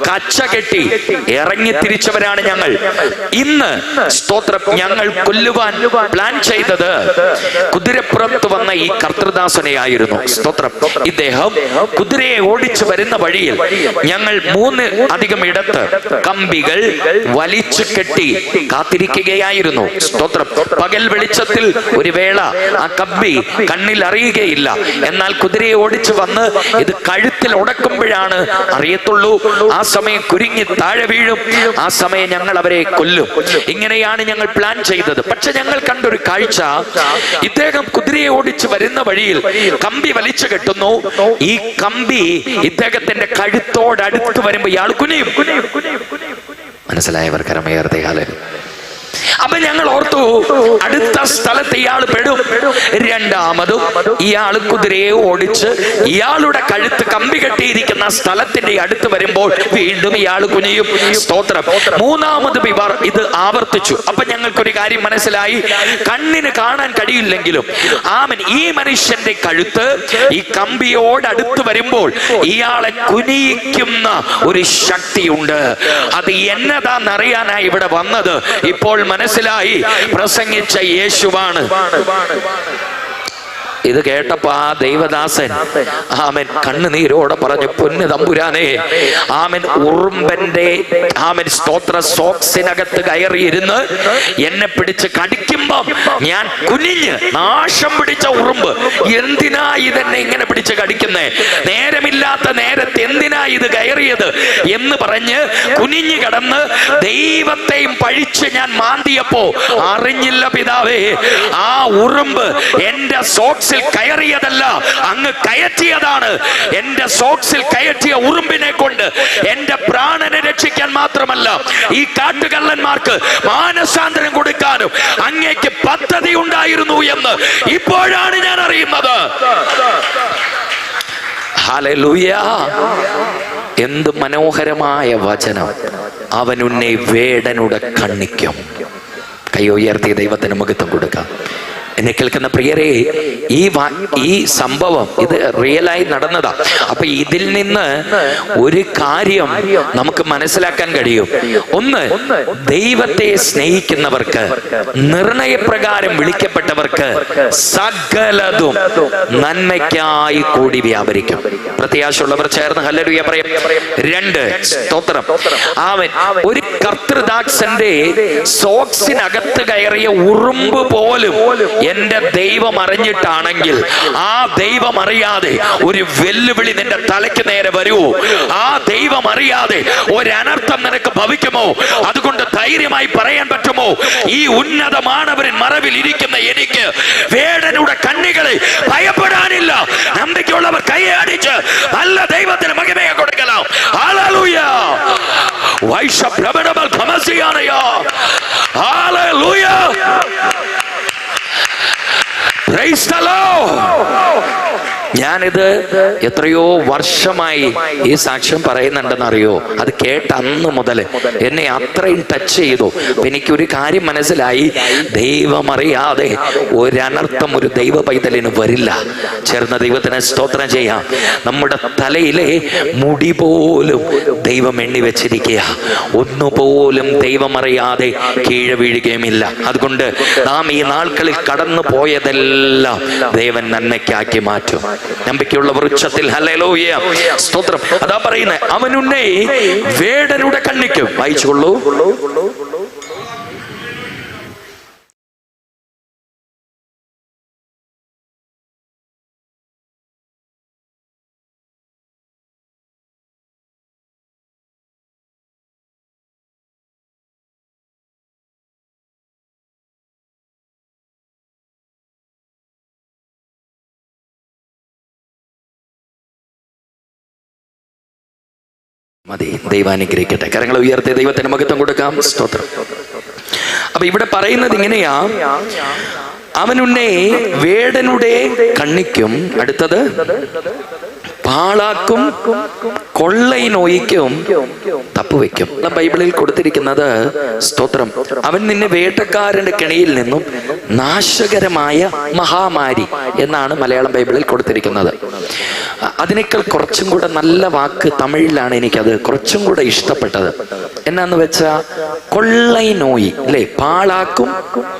കച്ച കെട്ടി ഇറങ്ങി തിരിച്ചവരാണ് ഞങ്ങൾ. ഇന്ന് സ്തോത്രം ഞങ്ങൾ കൊല്ലുവാൻ പ്ലാൻ ചെയ്തത് കുതിരപ്പുറത്ത് വന്ന ഈ കർത്തൃദാസനെയായിരുന്നു. സ്തോത്രം. ഇദ്ദേഹം കുതിരയെ ഓടിച്ചു വരുന്ന വഴിയിൽ ഞങ്ങൾ 3 അധികം ഇടത്ത് കമ്പികൾ വലിച്ചു കെട്ടി കാത്തിരിക്കുകയായിരുന്നു. സ്തോത്രം. പകൽ വെളിച്ചത്തിൽ ഒരു വേള ആ കമ്പി കണ്ണിൽ അറിയുകയില്ല. എന്നാൽ കുതിരയെ ഓടിച്ചു വന്ന് ഇത് കഴുത്തിൽ ഉടക്കുമ്പോഴാണ് അറിയത്തുള്ളൂ. ആ സമയം കുരുങ്ങി താഴെ വീഴും. ആ സമയം ഞങ്ങൾ അവരെ കൊല്ലും. ഇങ്ങനെയാണ് ഞങ്ങൾ പ്ലാൻ ചെയ്തത്. പക്ഷെ ഞങ്ങൾ കണ്ടൊരു കാഴ്ച, ഇദ്ദേഹം കുതിരയെ ഓടിച്ചു വരുന്ന വഴിയിൽ കമ്പി വലിച്ചു കെട്ടുന്നു. ഈ കമ്പി ഇദ്ദേഹത്തിന്റെ കഴുത്തോടടുത്ത് വരുമ്പോ ഇയാൾ കുനിയും. മനസ്സിലായവർ കരമേർത്തെ ഹാലൻ. അപ്പൊ ഞങ്ങൾ ഓർത്തു അടുത്ത സ്ഥലത്ത് ഇയാൾ പെടും. രണ്ടാമതും ഇയാൾ കുതിരയെ ഓടിച്ച് ഇയാളുടെ കഴുത്ത് കമ്പി കെട്ടിയിരിക്കുന്ന സ്ഥലത്തിന്റെ അടുത്ത് വരുമ്പോൾ വീണ്ടും ഇയാൾ കുനിയും. സ്തോത്രം. മൂന്നാമതും ഇവർ ഇത് ആവർത്തിച്ചു. അപ്പൊ ഞങ്ങൾക്കൊരു കാര്യം മനസ്സിലായി, കണ്ണിന് കാണാൻ കഴിയില്ലെങ്കിലും ഈ മനുഷ്യന്റെ കഴുത്ത് ഈ കമ്പിയോടടുത്ത് വരുമ്പോൾ ഇയാളെ കുനിയിക്കുന്ന ഒരു ശക്തിയുണ്ട്. അത് എന്നതാന്നറിയാനായി ഇവിടെ വന്നത്. ഇപ്പോൾ മനസ്സിലായി, പ്രസംഗിച്ച യേശുവാണ്. ഇത് കേട്ടപ്പോ ആ ദൈവദാസൻ ആമൻ കണ്ണുനീരോടെ പറഞ്ഞു, പൊന്നു തമ്പുരാനെ, ആമൻ ഉറുമ്പന്റെ സ്തോത്ര സോക്സിനകത്ത് കയറിയിരുന്ന് എന്നെ പിടിച്ച് കടിക്കുമ്പോ ഞാൻ കുനിഞ്ഞ്, നാശം പിടിച്ച ഉറുമ്പ്, എന്തിനാ ഇതെന്നെ ഇങ്ങനെ പിടിച്ച് കടിക്കുന്നേ? നേരമില്ലാത്ത നേരത്ത് എന്തിനാ ഇത് കയറിയത് എന്ന് പറഞ്ഞ് കുനിഞ്ഞു കിടന്ന് ദൈവത്തെയും പഴിച്ച് ഞാൻ മാന്തിയപ്പോ അറിഞ്ഞില്ല പിതാവേ, ആ ഉറുമ്പ് എന്റെ സോക്സ് കയറിയതല്ല, അങ്ങ് കയറ്റിയതാണ്. എന്റെ സോക്സിൽ കയറ്റിയ ഉറുമ്പിനെ കൊണ്ട് എന്റെ പ്രാണനെ രക്ഷിക്കാൻ മാത്രമല്ല, ഈ കാട്ടുകള്ളന്മാർക്ക് മാനസാന്തരം കൊടുക്കാനും അങ്ങേക്ക് പദ്ധതി ഉണ്ടായിരുന്നു എന്ന് ഇപ്പോഴാണ് ഞാൻ അറിയുന്നത്. ഹല്ലേലൂയ. എന്ത് മനോഹരമായ വചനം. അവൻ ഉന്നെ വേടനുടെ കണ്ണിക്കും. കൈ ഉയർത്തി ദൈവത്തിന് മഹത്വം കൊടുക്കാം. എന്നെ കേൾക്കുന്ന പ്രിയരെ, ഈ സംഭവം ഇത് റിയലായി നടന്നതാ. അപ്പൊ ഇതിൽ നിന്ന് ഒരു കാര്യം നമുക്ക് മനസ്സിലാക്കാൻ കഴിയും. ഒന്ന്, ദൈവത്തെ സ്നേഹിക്കുന്നവർക്ക്, നിർണയപ്രകാരം വിളിക്കപ്പെട്ടവർക്ക് സകലതും നന്മയ്ക്കായി കൂടി വ്യാപരിക്കും. പ്രത്യാശയുള്ളവർ ചേർന്ന് ഹല്ലേലൂയ പറയും. 2, സ്തോത്രം. അവൻ ഒരു കർത്തൃദാസന്റെ സോക്സിനകത്ത് കയറിയ ഉറുമ്പ് പോലും എന്റെ ദൈവം അറിഞ്ഞിട്ടാണെങ്കിൽ, ആ ദൈവം അറിയാതെ ഒരു വെല്ലുവിളി നിന്റെ തലയ്ക്ക് നേരെ വരുമോ? ആ ദൈവം അറിയാതെ ഒരനർത്ഥം നിനക്ക് ഭവിക്കുമോ? അതുകൊണ്ട് ധൈര്യമായി പറയാൻ പറ്റുമോ, ഈ ഉന്നത മാനവരിൻ മറവിൽ ഇരിക്കുന്ന എനിക്ക് വേടനുടെ കണ്ണികളെ ഭയപ്പെടാനില്ല. നന്ദിക്കുള്ളവർ കൈയടിച്ച് നല്ല ദൈവത്തിന് മഹിമയെ കൊടുക്കണം. ഹല്ലേലൂയ. വൈശഭ്രമണബൽ ഖമസിയാനയാ. ഹല്ലേലൂയ. Praise the Lord. ഞാനിത് എത്രയോ വർഷമായി ഈ സാക്ഷ്യം പറയുന്നുണ്ടെന്ന് അറിയോ? അത് കേട്ട അന്ന് മുതൽ എന്നെ അത്രയും ടച്ച് ചെയ്തു. എനിക്കൊരു കാര്യം മനസ്സിലായി, ദൈവമറിയാതെ ഒരനർത്ഥം ഒരു ദൈവ പൈതലിന് വരില്ല. ചേർന്ന ദൈവത്തിന് സ്തോത്രം ചെയ്യാം. നമ്മുടെ തലയിലെ മുടി പോലും ദൈവം എണ്ണി വെച്ചിരിക്കുക. ഒന്നുപോലും ദൈവമറിയാതെ കീഴെ വീഴുകയുമില്ല. അതുകൊണ്ട് നാം ഈ നാൾക്കളിൽ കടന്നു പോയതെല്ലാം ദൈവൻ നന്മയ്ക്കാക്കി മാറ്റും. നമ്പിക്കയുള്ളവർ ഉച്ചത്തിൽ ഹല്ലേലൂയ സ്തോത്രം. അതാ പറയുന്നത്, അവൻ ഉന്നെ വേടനുടെ കണ്ണിക്കും. വായിച്ചുകൊള്ളൂ. മതി, ദൈവം അനുഗ്രഹിക്കട്ടെ. കരങ്ങൾ ഉയർത്തി ദൈവത്തിന് മഹത്വം കൊടുക്കാം. സ്തോത്രം. അപ്പൊ ഇവിടെ പറയുന്നത് ഇങ്ങനെയാ, അവനുന്നെ വേടനുടെ കണ്ണിക്കും, അടുത്തത് പാളാക്കും കൊള്ളൈ നോയിക്കും തപ്പുവെക്കും. ബൈബിളിൽ കൊടുത്തിരിക്കുന്നത് സ്തോത്രം, അവൻ നിന്നെ വേട്ടക്കാരന്റെ കെണിയിൽ നിന്നും നാശകരമായ മഹാമാരി എന്നാണ് മലയാളം ബൈബിളിൽ കൊടുത്തിരിക്കുന്നത്. അതിനേക്കാൾ കുറച്ചും കൂടെ നല്ല വാക്ക് തമിഴിലാണ് എനിക്കത് കുറച്ചും കൂടെ ഇഷ്ടപ്പെട്ടത്. എന്നാന്ന് വെച്ചാ കൊള്ളൈ നോയി അല്ലെ, പാളാക്കും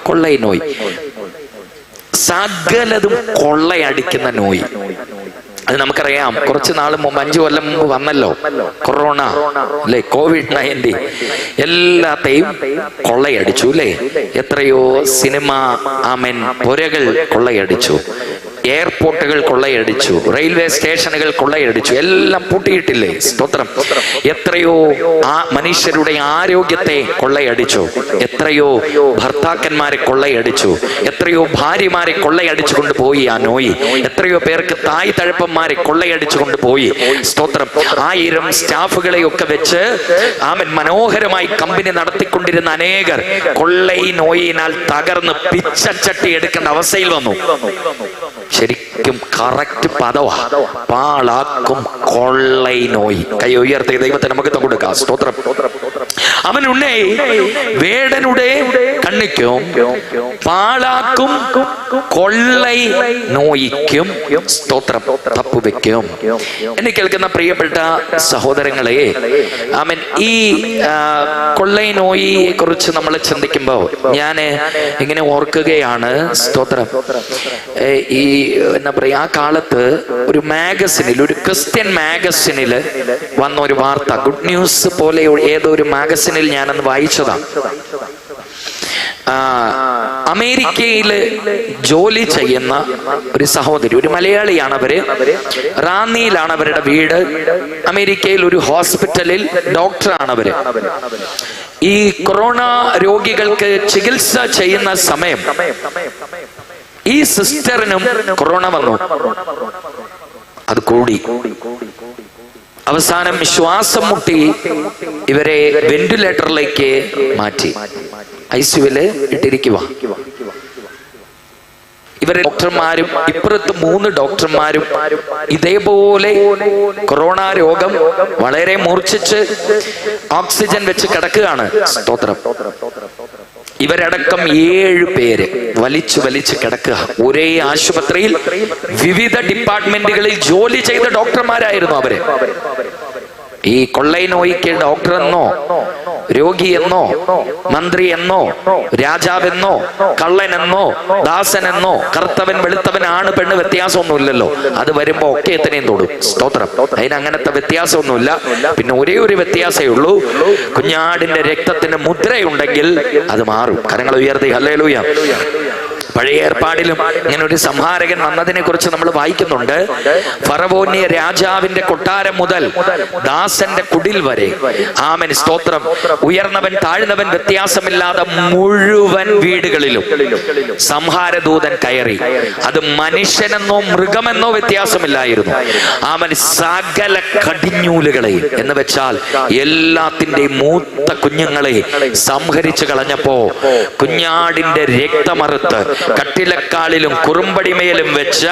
കൊള്ളൈ നോയി, സകലതും കൊള്ളയടിക്കുന്ന നോയി. അത് നമുക്കറിയാം. കുറച്ച് നാൾ മുമ്പ്, 5 കൊല്ലം മുമ്പ് വന്നല്ലോ കൊറോണ അല്ലെ, COVID-19. എല്ലാത്തെയും കൊള്ളയടിച്ചു അല്ലെ. എത്രയോ സിനിമ പുരകൾ കൊള്ളയടിച്ചു, എയർപോർട്ടുകൾ കൊള്ളയടിച്ചു, റെയിൽവേ സ്റ്റേഷനുകൾ കൊള്ളയടിച്ചു, എല്ലാം പൂട്ടിയിട്ടില്ലേ. സ്തോത്രം. എത്രയോ മനുഷ്യരുടെ ആരോഗ്യത്തെ കൊള്ളയടിച്ചു, എത്രയോ ഭർത്താക്കന്മാരെ കൊള്ളയടിച്ചു, എത്രയോ ഭാര്യമാരെ കൊള്ളയടിച്ചു കൊണ്ടുപോയി ആ നോയി. എത്രയോ പേർക്ക് തായ് തഴപ്പന്മാരെ കൊള്ളയടിച്ചു കൊണ്ടുപോയി. സ്തോത്രം. 1000 സ്റ്റാഫുകളെയൊക്കെ വെച്ച് മനോഹരമായി കമ്പനി നടത്തിക്കൊണ്ടിരുന്ന അനേകർ കൊള്ളൈ നോയിനാൽ തകർന്ന് പിച്ചച്ചട്ടി എടുക്കേണ്ട അവസ്ഥയിൽ വന്നു. ശരിക്കും കറക്റ്റ് പദവാ, പാളാക്കും കൊള്ളൈ നോയി. കൈ ഉയർത്തി ദൈവത്തിന് നമുക്ക് കൊടുക്കാം. സ്തോത്രം. അവനുണ്ണേ വേടനുടെ കണ്ണിക്കും പാളാക്കും കൊള്ളൈ നോയിക്കും സ്തോത്രം തപ്പുവെക്കും. എന്നെ കേൾക്കുന്ന പ്രിയപ്പെട്ട സഹോദരങ്ങളെ, ഈ കൊള്ളൈ നോയിയെ കുറിച്ച് നമ്മൾ ചിന്തിക്കുമ്പോ ഞാൻ ഇങ്ങനെ ഓർക്കുകയാണ്. സ്തോത്രം. ഈ എന്താ പറയാ, ആ കാലത്ത് ഒരു മാഗസിനിൽ, ഒരു ക്രിസ്ത്യൻ മാഗസിനിൽ വന്ന ഒരു വാർത്ത, ഗുഡ് ന്യൂസ് പോലെ ഏതോ ഒരു മാഗസിനിൽ ഞാനന്ന് വായിച്ചതാണ്. അമേരിക്കയിൽ ജോലി ചെയ്യുന്ന ഒരു സഹോദരി, ഒരു മലയാളിയാണ്. അവര് റാന്നിയിലാണ് അവരുടെ വീട്. അമേരിക്കയിൽ ഒരു ഹോസ്പിറ്റലിൽ ഡോക്ടറാണ് അവര്. ഈ കൊറോണ രോഗികൾക്ക് ചികിത്സ ചെയ്യുന്ന സമയം ഈ സിസ്റ്ററിനും കൊറോണ വന്നു. അത് കൂടി അവസാനം ശ്വാസം മുട്ടി ഇവരെ വെന്റിലേറ്ററിലേക്ക് മാറ്റി, ICUവില് ഇട്ടിരിക്കുക. ഇവരെ ഡോക്ടർമാരും ഇപ്പുറത്ത് 3 ഡോക്ടർമാരും ഇതേപോലെ കൊറോണ രോഗം വളരെ മൂർച്ഛിച്ച് ഓക്സിജൻ വെച്ച് കിടക്കുകയാണ്. സ്തോത്രം. ഇവരടക്കം 7 പേര് വലിച്ചു കിടക്കുക. ഒരേ ആശുപത്രിയിൽ വിവിധ ഡിപ്പാർട്ട്മെന്റുകളിൽ ജോലി ചെയ്ത ഡോക്ടർമാരായിരുന്നു അവര്. ഈ കൊള്ളൈ നോയിക്ക് ഡോക്ടർ എന്നോ രോഗിയെന്നോ മന്ത്രിയെന്നോ രാജാവെന്നോ കള്ളനെന്നോ ദാസനെന്നോ കറുത്തവൻ വെളുത്തവൻ ആണ് പെണ്ണ് വ്യത്യാസമൊന്നുമില്ലല്ലോ. അത് വരുമ്പോ ഒക്കെ എത്രയും തൊടും. സ്തോത്രം. അതിന് അങ്ങനത്തെ വ്യത്യാസമൊന്നുമില്ല. പിന്നെ ഒരേ ഒരു വ്യത്യാസമേ ഉള്ളൂ, കുഞ്ഞാടിന്റെ രക്തത്തിന് മുദ്രയുണ്ടെങ്കിൽ അത് മാറും. കരങ്ങൾ ഉയർത്തി ഹല്ലേലൂയ. പഴയ ഏർപ്പാടിലും ഇങ്ങനെ ഒരു സംഹാരകൻ വന്നതിനെ കുറിച്ച് നമ്മൾ വായിക്കുന്നുണ്ട്. ഫറവോന്യ രാജാവിന്റെ കൊട്ടാരം മുതൽ ദാസന്റെ കുടിൽ വരെ, ആമേൻ സ്തോത്രം, ഉയർന്നവൻ താഴ്ന്നവൻ വ്യത്യാസമില്ലാതെ മുഴുവൻ വീടുകളിലും സംഹാരദൂതൻ കയറി. അത് മനുഷ്യനെന്നോ മൃഗമെന്നോ വ്യത്യാസമില്ലായിരുന്നു. ആമേൻ സകല കടിഞ്ഞൂലുകളെയും, എന്ന് വെച്ചാൽ എല്ലാത്തിന്റെയും മൂത്ത കുഞ്ഞുങ്ങളെ സംഹരിച്ചു കളഞ്ഞപ്പോ കുഞ്ഞാടിന്റെ രക്തമറുത്ത് കട്ടിലക്കാളിലും കുറുമ്പടിമേലും വെച്ച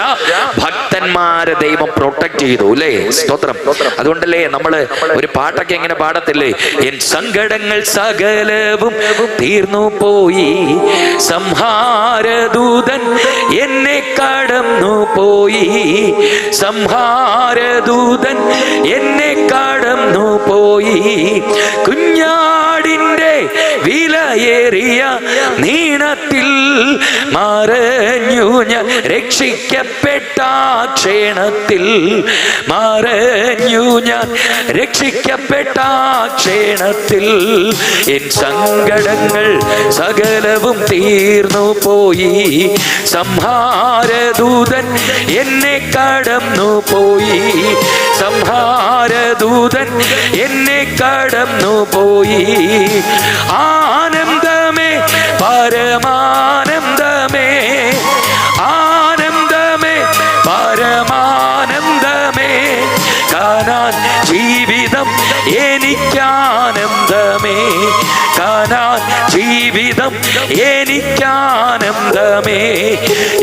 ഭക്തന്മാരെ ദൈവം പ്രൊട്ടക്ട് ചെയ്തു അല്ലേ. സ്തോത്രം. അതുകൊണ്ടല്ലേ നമ്മള് ഒരു പാട്ടൊക്കെ എങ്ങനെ പാടത്തില്ലേ, എൻ സങ്കടങ്ങൾ സകലവും തീർന്നു പോയി, സംഹാരദൂതൻ എന്നെ കടന്നു പോയി, സംഹാരദൂതൻ എന്നെ കടന്നു പോയി, കുഞ്ഞാടിന്റെ വിലയേറിയ നീണത്തിൽ മറഞ്ഞു ഞാൻ രക്ഷിക്കപ്പെട്ട ക്ഷേണത്തിൽ, മറഞ്ഞു ഞാൻ രക്ഷിക്കപ്പെട്ട ക്ഷേണത്തിൽ. എൻ സങ്കടങ്ങൾ സകലവും തീർന്നു പോയി, സംഹാരദൂതൻ എന്നെ കടന്നു പോയി, സംഹാരദൂതൻ എന്നെ കടന്നു പോയി. ആനന്ദമേ പരമാനന്ദമേ, ആനന്ദമേ പരമാനന്ദമേ, കാനാൻ ജീവിതം എനിക്കാനന്ദമേ, കാനാൻ ജീവിതം എനിക്കാനന്ദമേ.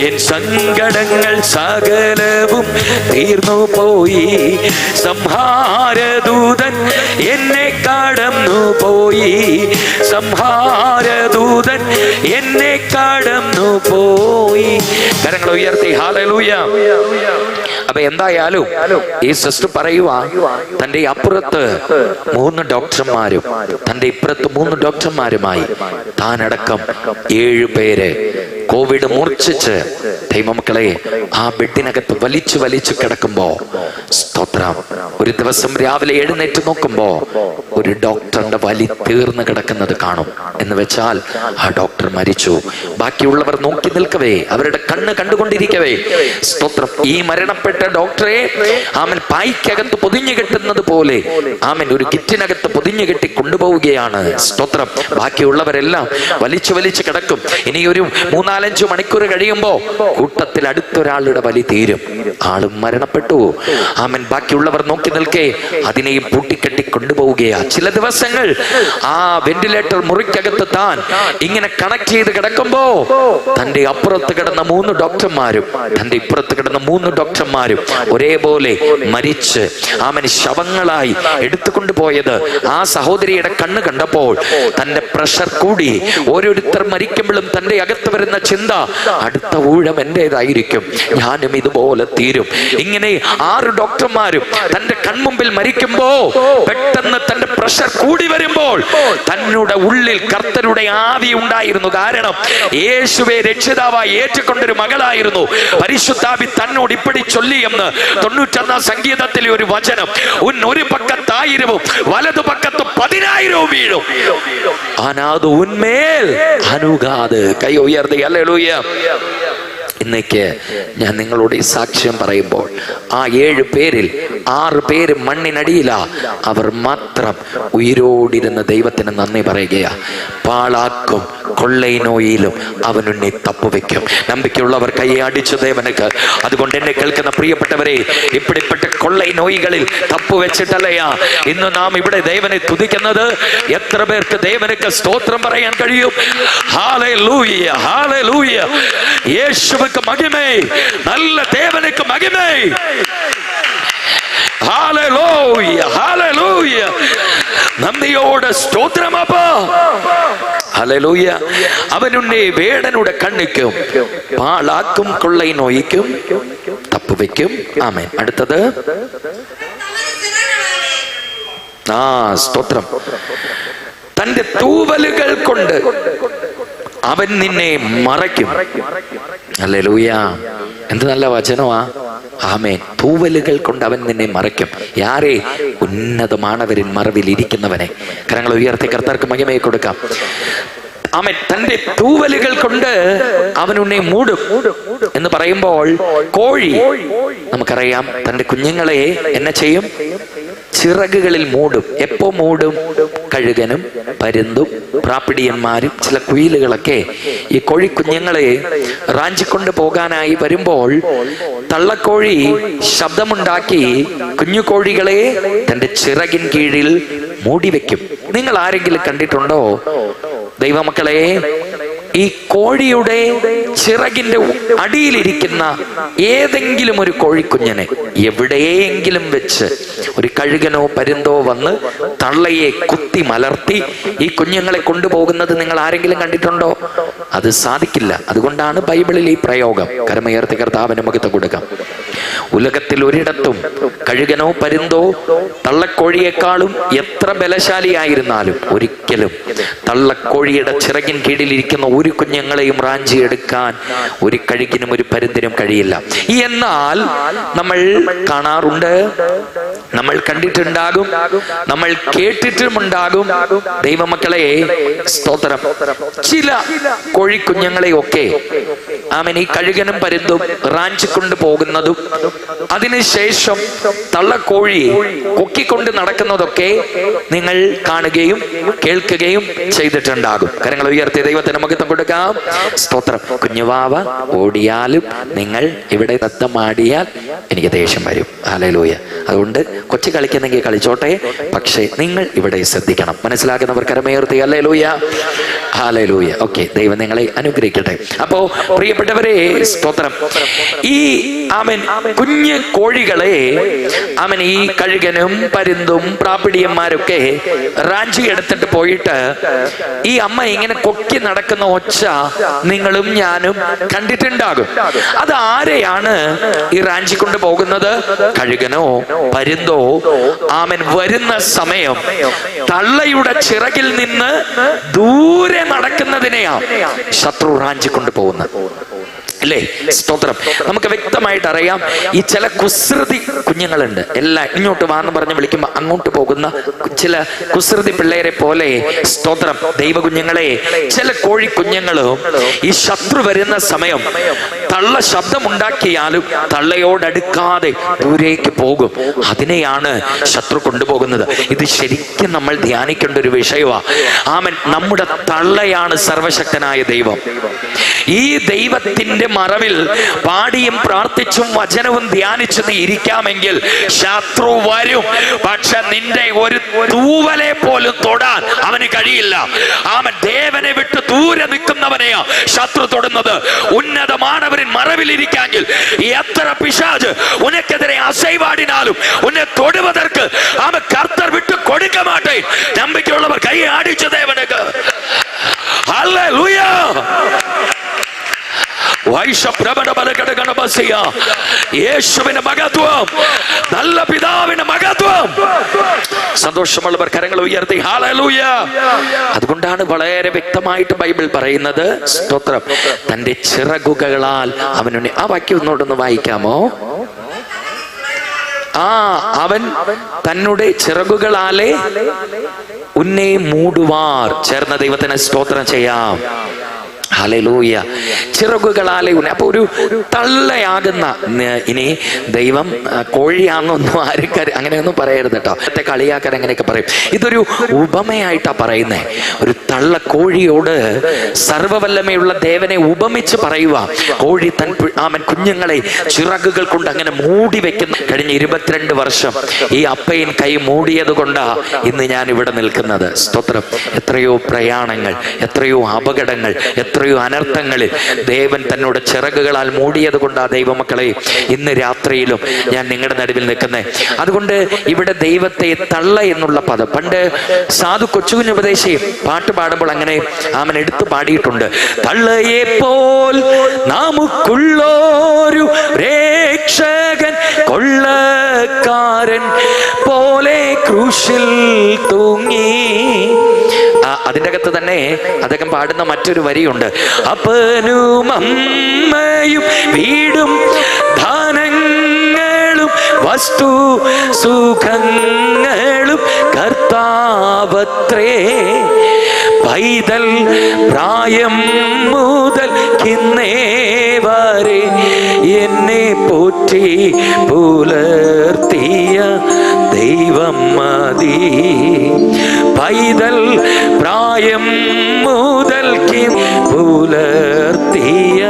എൻ സങ്കടങ്ങൾ സകലവും തീർന്നു പോയി, സംഹാരദൂതൻ എന്നെ കടന്നു പോയി, സംഹാരദൂതൻ എന്നെ കടന്നു പോയി. കരങ്ങൾ ഉയർത്തി ഹല്ലേലൂയ. അപ്പൊ എന്തായാലും ഈ സിസ്റ്റർ പറയുവാ, തന്റെ അപ്പുറത്ത് 3 ഡോക്ടർമാരും തന്റെ ഇപ്പുറത്ത് 3 ഡോക്ടർമാരുമായി താനടക്കം 7 പേര് കോവിഡ് മൂർച്ഛിച്ച് ദൈവമക്കളെ ആ ബെഡിനകത്ത് വലിച്ചു വലിച്ചു കിടക്കുമ്പോ, സ്തോത്രം, ഒരു ദിവസം രാവിലെ എഴുന്നേറ്റ് നോക്കുമ്പോ ഒരു ഡോക്ടറിന്റെ വലി തീർന്നു കിടക്കുന്നത് കാണും. എന്ന് വെച്ചാൽ ആ ഡോക്ടർ മരിച്ചു. ബാക്കിയുള്ളവർ നോക്കി നിൽക്കവേ, അവരുടെ കണ്ണ് കണ്ടുകൊണ്ടിരിക്കവേ, സ്തോത്രം, ഈ മരണപ്പെട്ട ഡോക്ടറെ ആമൻ പായ്ക്കകത്ത് പൊതിഞ്ഞു കെട്ടുന്നത് പോലെ ആമൻ ഒരു കിറ്റിനകത്ത് പൊതിഞ്ഞു കെട്ടി കൊണ്ടുപോവുകയാണ്. സ്തോത്രം. ബാക്കിയുള്ളവരെല്ലാം വലിച്ചു വലിച്ചു കിടക്കും. ഇനി ഒരു 3-4 മണിക്കൂർ കഴിയുമ്പോ കൂട്ടത്തിൽ അടുത്തൊരാളുടെ വലി തീരും, ആളും മരണപ്പെട്ടു. ആമൻ. ബാക്കിയുള്ളവർ നോക്കി നിൽക്കേ അതിനെയും പൂട്ടിക്കെട്ടി കൊണ്ടുപോവുകയാ. ചില ദിവസങ്ങൾ ആ വെന്റിലേറ്റർ മുറിക്കകത്ത് താൻ ഇങ്ങനെ കണക്ട് ചെയ്ത് കിടക്കുമ്പോ തന്റെ അപ്പുറത്ത് കിടന്ന 3 ഡോക്ടർമാരും തന്റെ ഇപ്പുറത്ത് കിടന്ന 3 ഡോക്ടർമാരും ഒരേപോലെ മരിച്ച് ആമൻ ശവങ്ങളായി എടുത്തുകൊണ്ടുപോയത് ആ സഹോദരിയുടെ കണ്ണ് കണ്ടപ്പോൾ തന്റെ പ്രഷർ കൂടി. ഓരോരുത്തർ മരിക്കുമ്പോഴും തന്റെ അകത്ത് വരുന്ന ചിന്ത, അടുത്ത ഊഴം എന്റേതായിരിക്കും, ഞാനും ഇതുപോലെ തീരും. ഇങ്ങനെ 6 ഡോക്ടർമാരും തന്റെ കൺമുമ്പിൽ മരിക്കുമ്പോ പെട്ടെന്ന് തന്റെ പ്രഷർ കൂടി വരുമ്പോൾ തന്നുടെ ഉള്ളിൽ കർത്തരുടെ ആവി ഉണ്ടായിരുന്നു. കാരണം യേശുവെ രക്ഷിതാവായി ഏറ്റുകൊണ്ടൊരു മകളായിരുന്നു. പരിശുദ്ധാവി തന്നോട് ഇപ്പടി ചൊല്ലിയെന്ന് 91 സംഗീതത്തിലെ ഒരു വചനം. ഒരു പക്കത്ത് 1000 വലതു പക്കത്ത് 10,000 വീഴും, ആനാത് ഉന്മേൽ അനുഗാത്. കൈ ഉയർത്തി ഹല്ലേലൂയ. ഇന്നേക്ക് ഞാൻ നിങ്ങളോട് ഈ സാക്ഷ്യം പറയുമ്പോൾ ആ 7 പേരിൽ 6 പേര് മണ്ണിനടിയിലാ. അവർ മാത്രം ഉയിരോടിരുന്ന ദൈവത്തിന് നന്ദി പറയുകയാ. പാളാക്കും കൊള്ളൈ നോയിലും അവനുന്നെ തപ്പുവെക്കും. നമ്പിക്കയുള്ളവർ കൈയെ അടിച്ചു ദേവനക്ക്. അതുകൊണ്ട് എന്നെ കേൾക്കുന്ന പ്രിയപ്പെട്ടവരെ, ഇപ്പിടിപ്പെട്ട കൊള്ളൈ നോയികളിൽ തപ്പുവെച്ചിട്ടല്ലയാ ഇന്ന് നാം ഇവിടെ ദേവനെ തുതിക്കുന്നത്. എത്ര പേർക്ക് ദേവനക്ക് സ്തോത്രം പറയാൻ കഴിയും? Hallelujah, hallelujah. യേശുവിക്ക് മഹിമേ, നല്ല ദേവനക്ക് മഹിമേ. Hallelujah, hallelujah. നന്ദിയോടെ സ്തോത്രമപ്പാ. ഹല്ലേലൂയ. അവനുന്നെ വേടനുടെ കണ്ണിക്കും പാളാക്കും കൊള്ളൈ നോയിക്കും തപ്പുവെക്കും. ആമേൻ. അടുത്തത് സ്തോത്രം. തന്റെ തൂവലുകൾ കൊണ്ട് അവൻ നിന്നെ മറയ്ക്കും. ഹല്ലേലൂയ. എന്ത് നല്ല വചനമാ. ആമേൻ. തൂവലുകൾ കൊണ്ട് അവൻ നിന്നെ മറയ്ക്കും. യാരേ? ഉന്നതമാണവരിൻ മറവിൽ ഇരിക്കുന്നവനെ. കരങ്ങൾ ഉയർത്തി കർത്താർക്ക് മഹിമയെ കൊടുക്കാം. ആമേൻ. തന്റെ തൂവലുകൾ കൊണ്ട് അവൻ ഉന്നെ മൂടും എന്ന് പറയുമ്പോൾ, കോഴി നമുക്കറിയാം തന്റെ കുഞ്ഞുങ്ങളെ എന്നെ ചെയ്യും? ചിറകുകളിൽ മൂടും. എപ്പോ മൂടും? കഴുകനും പരുന്തും പ്രാപ്പിടിയന്മാരും ചില കുയിലുകളൊക്കെ ഈ കോഴിക്കുഞ്ഞുങ്ങളെ റാഞ്ചിക്കൊണ്ട് പോകാനായി വരുമ്പോൾ തള്ളക്കോഴി ശബ്ദമുണ്ടാക്കി കുഞ്ഞു കോഴികളെ തന്റെ ചിറകിൻ കീഴിൽ മൂടി വെക്കും. നിങ്ങൾ ആരെങ്കിലും കണ്ടിട്ടുണ്ടോ ദൈവമക്കളെ? ഈ കോഴിയുടെ ചിറകിന്റെ അടിയിലിരിക്കുന്ന ഏതെങ്കിലും ഒരു കോഴിക്കുഞ്ഞിനെ എവിടെയെങ്കിലും വെച്ച് ഒരു കഴുകനോ പരുന്തോ വന്ന് തള്ളയെ കുത്തി മലർത്തി ഈ കുഞ്ഞുങ്ങളെ കൊണ്ടുപോകുന്നത് നിങ്ങൾ ആരെങ്കിലും കണ്ടിട്ടുണ്ടോ? അത് സാധിക്കില്ല. അതുകൊണ്ടാണ് ബൈബിളിൽ ഈ പ്രയോഗം. കരമുയർത്തി കർത്താവിന് മുഖത്ത് കൊടുക്കാം. ഉലകത്തിൽ ഒരിടത്തും കഴുകനോ പരുന്തോ തള്ളക്കോഴിയേക്കാളും എത്ര ബലശാലിയായിരുന്നാലും ഒരിക്കലും തള്ളക്കോഴിയുടെ ചിറകിൻ കീഴിലിരിക്കുന്ന ഒരു കുഞ്ഞുങ്ങളെയും റാഞ്ചിയെടുക്കാൻ ഒരു കഴുകിനും ഒരു പരുന്തിനും കഴിയില്ല. എന്നാൽ നമ്മൾ കാണാറുണ്ട്, നമ്മൾ കണ്ടിട്ടുണ്ടാകും, നമ്മൾ കേട്ടിട്ടുമുണ്ടാകും. ദൈവമക്കളെ സ്തോത്രം, ചില കോഴിക്കുഞ്ഞുങ്ങളെയൊക്കെ ആമേൻ ഈ കഴുകനും പരുന്തും റാഞ്ചിക്കൊണ്ട് പോകുന്നതും അതിനുശേഷം തള്ളക്കോഴി കൊക്കിക്കൊണ്ട് നടക്കുന്നതൊക്കെ നിങ്ങൾ കാണുകയും കേൾക്കുകയും ചെയ്തിട്ടുണ്ടാകും. കരങ്ങൾ ഉയർത്തി ദൈവത്തിന് മഹത്വം കൊടുക്കാം. സ്തോത്രം. കുഞ്ഞുവാവ ഓടിയാലും നിങ്ങൾ ഇവിടെ നൃത്തമാടിയാൽ എനിക്ക് ദേഷ്യം വരും. ഹല്ലേലൂയ. അതുകൊണ്ട് കൊച്ചു കളിക്കുന്നെങ്കിൽ കളിച്ചോട്ടെ, പക്ഷേ നിങ്ങൾ ഇവിടെ ശ്രദ്ധിക്കണം. മനസ്സിലാക്കുന്നവർ കരമേർത്തി ഹല്ലേലൂയ, ഹല്ലേലൂയ. ഓക്കെ, ദൈവം നിങ്ങളെ അനുഗ്രഹിക്കട്ടെ. അപ്പോ പ്രിയപ്പെട്ടവരെ സ്തോത്രം, ഈ ആമൻ കുഞ്ഞ് കോഴികളെ ആമൻ ഈ കഴുകനും പരുന്തും പ്രാപിടിയന്മാരൊക്കെ റാഞ്ചി എടുത്തിട്ട് പോയിട്ട് ഈ അമ്മ ഇങ്ങനെ കൊക്കി നടക്കുന്ന ഒച്ച നിങ്ങളും ഞാനും കണ്ടിട്ടുണ്ടാകും. അത് ആരെയാണ് ഈ റാഞ്ചി കൊണ്ട് പോകുന്നത്? കഴുകനോ പരുന്തോ ആമൻ വരുന്ന സമയം തള്ളയുടെ ചിറകിൽ നിന്ന് ദൂരെ നടക്കുന്നതിനെയാ ശത്രു റാഞ്ചി കൊണ്ട് പോകുന്നത്. അല്ലേ? സ്തോത്രം. നമുക്ക് വ്യക്തമായിട്ട് അറിയാം, ഈ ചില കുസൃതി കുഞ്ഞുങ്ങളുണ്ട്. എല്ലാം ഇങ്ങോട്ട് വാന്ന് പറഞ്ഞ് വിളിക്കുമ്പോൾ അങ്ങോട്ട് പോകുന്ന ചില കുസൃതി പിള്ളേരെ പോലെ സ്തോത്രം ദൈവ കുഞ്ഞുങ്ങളെ, ചില കോഴി കുഞ്ഞുങ്ങളും ഈ ശത്രു വരുന്ന സമയം തള്ള ശബ്ദമുണ്ടാക്കിയാലും തള്ളയോടടുക്കാതെ ദൂരേക്ക് പോകും. അതിനെയാണ് ശത്രു കൊണ്ടുപോകുന്നത്. ഇത് ശരിക്കും നമ്മൾ ധ്യാനിക്കേണ്ട ഒരു വിഷയമാണ്. ആമൻ, നമ്മുടെ തള്ളയാണ് സർവശക്തനായ ദൈവം. ഈ ദൈവത്തിന്റെ മറവിൽ പാടിയും പ്രാർത്ഥിച്ചും വചനവും ധ്യാനിച്ചു നീ ഇരിക്കാമെങ്കിൽ ശത്രു വരും. പക്ഷെ നിന്റെ ഒരു തൂവലെ പോലും തൊടാൻ അവന് കഴിയില്ല. അവൻ ദേവനെ വിട്ട് ദൂരെ നിൽക്കുന്നവനെയാ ശത്രു തൊടുന്നത്. ഉന്നതമാനവരിൻ മറവിലിരിക്കാമെങ്കിൽ എത്ര പിശാച് ഉനക്കെതിരെ അസൈവാടിനാലും ഉന്നെ തൊടുവതற்கு അവൻ കർത്തർ വിട്ട് കൊടുക്ക മാട്ടേ. നമ്പിക്കയുള്ളവർ കൈ ആടിച്ചു ദേവനക്ക്. ഹല്ലേലൂയ. യേശുവിന്റെ മഹത്വം, നല്ല പിതാവിന്റെ മഹത്വം. സന്തോഷമുള്ളവർ കരങ്ങൾ ഉയർത്തി ഹല്ലേലൂയ. അതുകൊണ്ടാണ് വളരെ വ്യക്തമായിട്ട് ബൈബിൾ പറയുന്നത്, സ്തോത്രം, തന്റെ ചിറകുകളാൽ അവനെ. ആ വാക്യം ഒന്നോടൊന്ന് വായിക്കാമോ? അവൻ തന്നുടെ ചിറകുകളാലെ ഉന്നെ മൂടുവാർ. ചേർന്ന ദൈവത്തിന് സ്തോത്രം ചെയ്യാം. ഹല്ലേലൂയ. ചിറകുകളാലെ ഉന്നെ. അപ്പൊ ഒരു തള്ളയാകുന്ന, ഇനി ദൈവം കോഴിയാണെന്നൊന്നും ആരും അങ്ങനെയൊന്നും പറയരുത് കേട്ടോ. കളിയാക്കാൻ അങ്ങനെയൊക്കെ പറയും. ഇതൊരു ഉപമയായിട്ടാ പറയുന്നേ. ഒരു തള്ള കോഴിയോട് സർവവല്ലമയുള്ള ദേവനെ ഉപമിച്ച് പറയുക. കോഴി തൻ ആമൻ കുഞ്ഞുങ്ങളെ ചിറകുകൾ കൊണ്ട് അങ്ങനെ മൂടി വെക്കുന്ന. കഴിഞ്ഞ 22 വർഷം ഈ അപ്പയൻ കൈ മൂടിയത് കൊണ്ടാ ഇന്ന് ഞാൻ ഇവിടെ നിൽക്കുന്നത്. സ്തോത്രം. എത്രയോ പ്രയാണങ്ങൾ, എത്രയോ അപകടങ്ങൾ, എത്രയോ അനർത്ഥങ്ങളിൽ ദേവൻ തന്നോട് ചിറകുകളാൽ മൂടിയത് കൊണ്ടാ ദൈവമക്കളെ ഇന്ന് രാത്രിയിലും ഞാൻ നിങ്ങളുടെ നടുവിൽ നിൽക്കുന്നത്. അതുകൊണ്ട് ഇവിടെ ദൈവത്തെ തള്ള എന്നുള്ള പദം പണ്ട് സാധു കൊച്ചുകുഞ്ഞുപദേശി പാട്ട് പാടുമ്പോൾ അങ്ങനെ അവൻ എടുത്തു പാടിയിട്ടുണ്ട്. തള്ളയെ പോൽ നമുക്കുള്ളൊരു രക്ഷകൻ, കൊള്ളക്കാരൻ പോലെ ക്രൂശിൽ തൂങ്ങി. അതിൻ്റെ അകത്ത് തന്നെ അദ്ദേഹം പാടുന്ന മറ്റൊരു വരിയുണ്ട്. അപ്പനും അമ്മയും വീടും ധനങ്ങളും വസ്തു സുഖങ്ങളും കർത്താവത്രേ. പൈതൽ പ്രായം മുതൽ കിന്നേ വരെ എന്നെ പോറ്റി പുലർത്തിയ ദൈവം മതി. പൈതൽ പ്രായം മുതൽ പുലർത്തിയ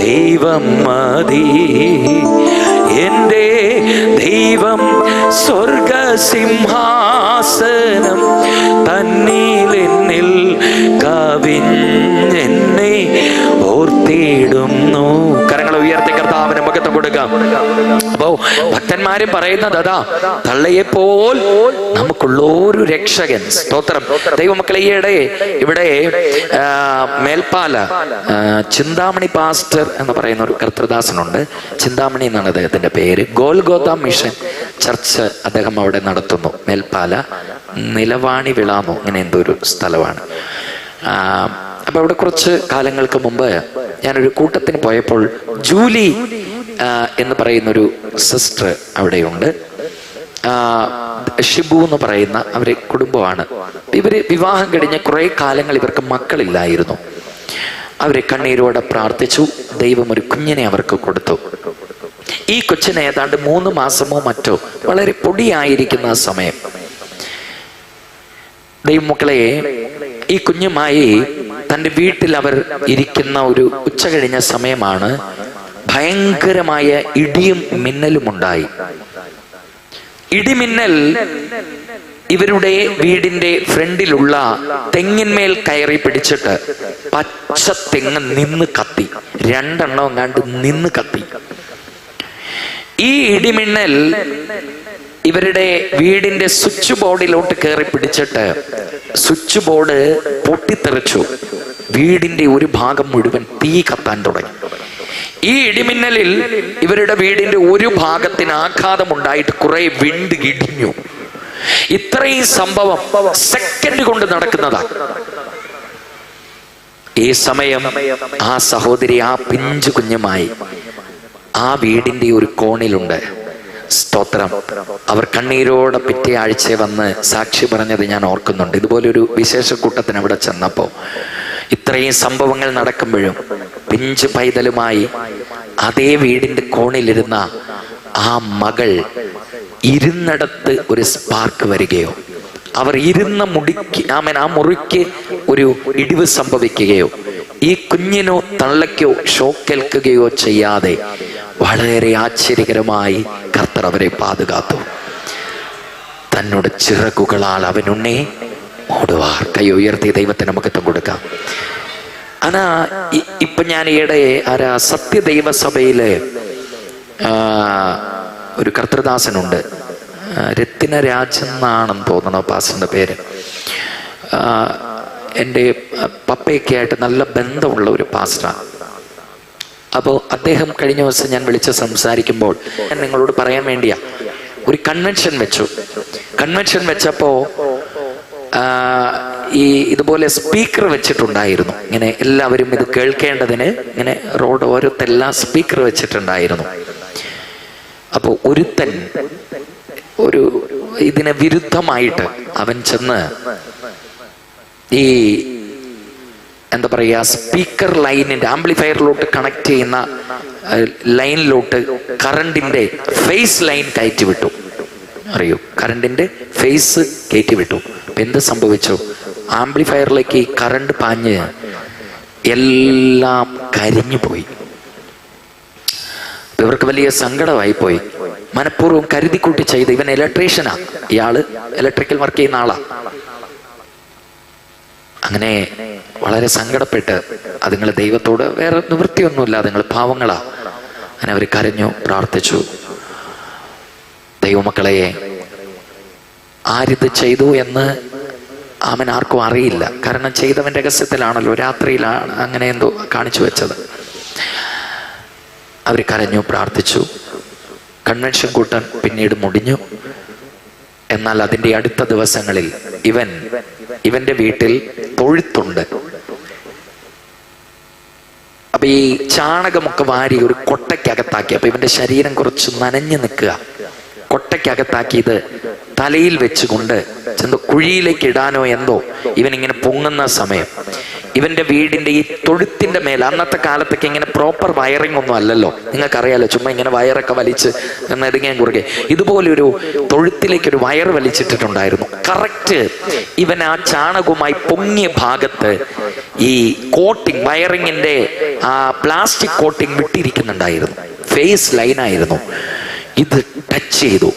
ദൈവം മതി. എൻ്റെ ദൈവം സ്വർഗസിംഹാസനം തന്നിൽ എന്നിൽ കവിഞ്ഞെന്നെ ഓർത്തിടുന്നു. കരങ്ങളെ ഉയർത്തി കർത്താവിന് മഹത്വം കൊടുക്കാം. അപ്പോ ഭക്തന്മാർ വിശുദ്ധന്മാരും പറയുന്നത് അതാ, തള്ളയെപ്പോൽ നമുക്കുള്ള ഒരു രക്ഷകൻ. സ്തോത്രം. ദൈവമക്കളെ, ഈയിടെ ഇവിടെ മേൽപ്പാല ചിന്താമണി പാസ്റ്റർ എന്ന് പറയുന്ന ഒരു കർത്തൃദാസനുണ്ട്. ചിന്താമണി എന്നാണ് അദ്ദേഹത്തിന്റെ പേര്. ഗോൽഗോഥ മിഷൻ ചർച്ച് അദ്ദേഹം അവിടെ നടത്തുന്നു. മേൽപ്പാല നിലവാണി വിളാമോ അങ്ങനെ എന്തോ ഒരു സ്ഥലമാണ്. അപ്പൊ അവിടെ കുറച്ച് കാലങ്ങൾക്ക് മുമ്പ് ഞാനൊരു കൂട്ടത്തിന് പോയപ്പോൾ ജൂലി എന്ന് പറയുന്നൊരു സിസ്റ്റർ അവിടെയുണ്ട്. ഷിബു എന്ന് പറയുന്ന അവരെ കുടുംബമാണ്. ഇവര് വിവാഹം കഴിഞ്ഞ കുറെ കാലങ്ങൾ ഇവർക്ക് മക്കളില്ലായിരുന്നു. അവരെ കണ്ണീരോടെ പ്രാർത്ഥിച്ചു. ദൈവം ഒരു കുഞ്ഞിനെ അവർക്ക് കൊടുത്തു. ഈ കൊച്ചിന് ഏതാണ്ട് 3 മാസമോ മറ്റോ, വളരെ പൊടിയായിരിക്കുന്ന സമയം, ദൈവമക്കളെ, ഈ കുഞ്ഞുമായി തൻ്റെ വീട്ടിൽ അവർ ഇരിക്കുന്ന ഒരു ഉച്ച കഴിഞ്ഞ സമയമാണ്. ഭയങ്കരമായ ഇടിയും മിന്നലും ഉണ്ടായി. ഇടിമിന്നൽ ഇവരുടെ വീടിന്റെ ഫ്രണ്ടിലുള്ള തെങ്ങിന്മേൽ കയറി പിടിച്ചിട്ട് പച്ച തെങ്ങ് നിന്ന് കത്തി. 2 എണ്ണം എങ്ങാണ്ട് നിന്ന് കത്തി. ഈ ഇടിമിന്നൽ ഇവരുടെ വീടിന്റെ സ്വിച്ച് ബോർഡിലോട്ട് കയറി പിടിച്ചിട്ട് സ്വിച്ച് ബോർഡ് പൊട്ടിത്തെറിച്ചു. വീടിന്റെ ഒരു ഭാഗം മുഴുവൻ തീ കത്താൻ തുടങ്ങി. ഈ ഇടിമിന്നലിൽ ഇവരുടെ വീടിന്റെ ഒരു ഭാഗത്തിന് ആഘാതമുണ്ടായിട്ട് കുറെ വിണ്ട് ഇടിഞ്ഞു. ഇത്രയും സംഭവം സെക്കൻഡ് കൊണ്ട് നടക്കുന്നതാണ്. ഈ സമയം ആ സഹോദരി ആ പിഞ്ചു കുഞ്ഞുമായി ആ വീടിന്റെ ഒരു കോണിലുണ്ട്. സ്തോത്രം. അവർ കണ്ണീരോടെ പിറ്റേ ആഴ്ച വന്ന് സാക്ഷി പറഞ്ഞത് ഞാൻ ഓർക്കുന്നുണ്ട്. ഇതുപോലൊരു വിശേഷ കൂട്ടത്തിന് അവിടെ ചെന്നപ്പോ ഇത്രയും സംഭവങ്ങൾ നടക്കുമ്പോഴും പിഞ്ചു പൈതലുമായി അതേ വീടിന്റെ കോണിലിരുന്ന ആ മകൾ ഇരുന്നിടത്ത് ഒരു സ്പാർക്ക് വരികയോ, അവർ ഇരുന്ന ആ മുറിക്ക് ഒരു ഇടിവ് സംഭവിക്കുകയോ, ഈ കുഞ്ഞിനോ തള്ളയ്ക്കോ ഷോക്കേൽക്കുകയോ ചെയ്യാതെ വളരെ ആശ്ചര്യകരമായി കർത്തർ അവരെ പാതുകാത്തു. തന്നോട് ചിറകുകളാൽ അവനുണ്ണെ മൂടുവാർ. കൈ ഉയർത്തി ദൈവത്തിന് മഹത്വം കൊടുക്കാം. ഇപ്പൊ ഞാൻ ഈയിടെ സത്യദൈവ സഭയിലെ ഒരു കർത്തൃദാസനുണ്ട്. രത്തിനരാജ് എന്നാണെന്ന് തോന്നണോ പാസ്റ്ററിന്റെ പേര്. എൻ്റെ പപ്പയൊക്കെ ആയിട്ട് നല്ല ബന്ധമുള്ള ഒരു പാസ്റ്ററാണ്. അപ്പോൾ അദ്ദേഹം കഴിഞ്ഞ ദിവസം ഞാൻ വിളിച്ച് സംസാരിക്കുമ്പോൾ ഞാൻ നിങ്ങളോട് പറയാൻ വേണ്ടിയാ, ഒരു കൺവെൻഷൻ വെച്ചു. കൺവെൻഷൻ വെച്ചപ്പോ ഇതുപോലെ സ്പീക്കർ വെച്ചിട്ടുണ്ടായിരുന്നു. ഇങ്ങനെ എല്ലാവരും ഇത് കേൾക്കേണ്ടതിന് ഇങ്ങനെ റോഡ് ഓരത്തെല്ലാം സ്പീക്കർ വെച്ചിട്ടുണ്ടായിരുന്നു. അപ്പൊ ഒരുത്തൻ ഇതിന് വിരുദ്ധമായിട്ട് അവൻ ചെന്ന് ഈ എന്താ പറയാ, സ്പീക്കർ ലൈനിന്റെ ആംപ്ലിഫയറിലോട്ട് കണക്ട് ചെയ്യുന്ന ലൈനിലോട്ട് കറണ്ടിന്റെ ഫേസ് ലൈൻ കയറ്റി വിട്ടു. അറിയോ, കറണ്ടിന്റെ ഫേസ് കയറ്റി വിട്ടു. എന്ത് സംഭവിച്ചു? ആംപ്ലിഫയറിലേക്ക് ഈ കറണ്ട് പാഞ്ഞ് എല്ലാം കരിഞ്ഞു പോയി. ഇവർക്ക് വലിയ സങ്കടമായി പോയി. മനഃപൂർവ്വം കരുതിക്കൂട്ടി ചെയ്ത്, ഇവൻ ഇലക്ട്രീഷ്യനാ, ഇയാള് ഇലക്ട്രിക്കൽ വർക്ക് ചെയ്യുന്ന ആളാ. അങ്ങനെ വളരെ സങ്കടപ്പെട്ട് അതുങ്ങൾ ദൈവത്തോട്, വേറെ നിവൃത്തിയൊന്നുമില്ല, അതുങ്ങൾ പാവങ്ങളാ, അങ്ങനെ അവർ കരഞ്ഞു, പ്രാർത്ഥിച്ചു. ദൈവമക്കളെ, ആരിത് ചെയ്തു എന്ന് അവൻ ആർക്കും അറിയില്ല. കാരണം ചെയ്തവൻ രഹസ്യത്തിലാണല്ലോ, രാത്രിയിലാണ് അങ്ങനെ എന്തോ കാണിച്ചു വെച്ചത്. അവർ കരഞ്ഞു, പ്രാർത്ഥിച്ചു. കൺവെൻഷൻ കൂട്ടൻ പിന്നീട് മുടിഞ്ഞു. എന്നാൽ അതിൻ്റെ അടുത്ത ദിവസങ്ങളിൽ ഇവന്റെ വീട്ടിൽ തൊഴുത്തുണ്ട്. അപ്പൊ ഈ ചാണകമൊക്കെ വാരി ഒരു കൊട്ടയ്ക്കകത്താക്കി. അപ്പൊ ഇവന്റെ ശരീരം കുറച്ച് നനഞ്ഞു നിൽക്കുക. കൊട്ടയ്ക്കകത്താക്കി ഇത് തലയിൽ വെച്ചുകൊണ്ട് ചെന്ന് കുഴിയിലേക്ക് ഇടാനോ എന്തോ ഇവനിങ്ങനെ പൊങ്ങുന്ന സമയം ഇവന്റെ വീടിന്റെ ഈ തൊഴുത്തിന്റെ മേൽ, അന്നത്തെ കാലത്തൊക്കെ ഇങ്ങനെ പ്രോപ്പർ വയറിംഗ് ഒന്നും അല്ലല്ലോ, നിങ്ങൾക്കറിയാലോ, ചുമ്മാ ഇങ്ങനെ വയറൊക്കെ വലിച്ച് നെടുങ്ങാൻ കുറുകെ ഇതുപോലൊരു തൊഴുത്തിലേക്ക് ഒരു വയർ വലിച്ചിട്ടിട്ടുണ്ടായിരുന്നു. കറക്റ്റ് ഇവൻ ആ ചാണകവുമായി പൊങ്ങിയ ഭാഗത്ത് ഈ കോട്ടിങ്, വയറിങ്ങിന്റെ ആ പ്ലാസ്റ്റിക് കോട്ടിങ് വിട്ടിരിക്കുന്നുണ്ടായിരുന്നു. ഫേസ് ലൈനായിരുന്നു. ഇത് ടച്ച് ചെയ്തു.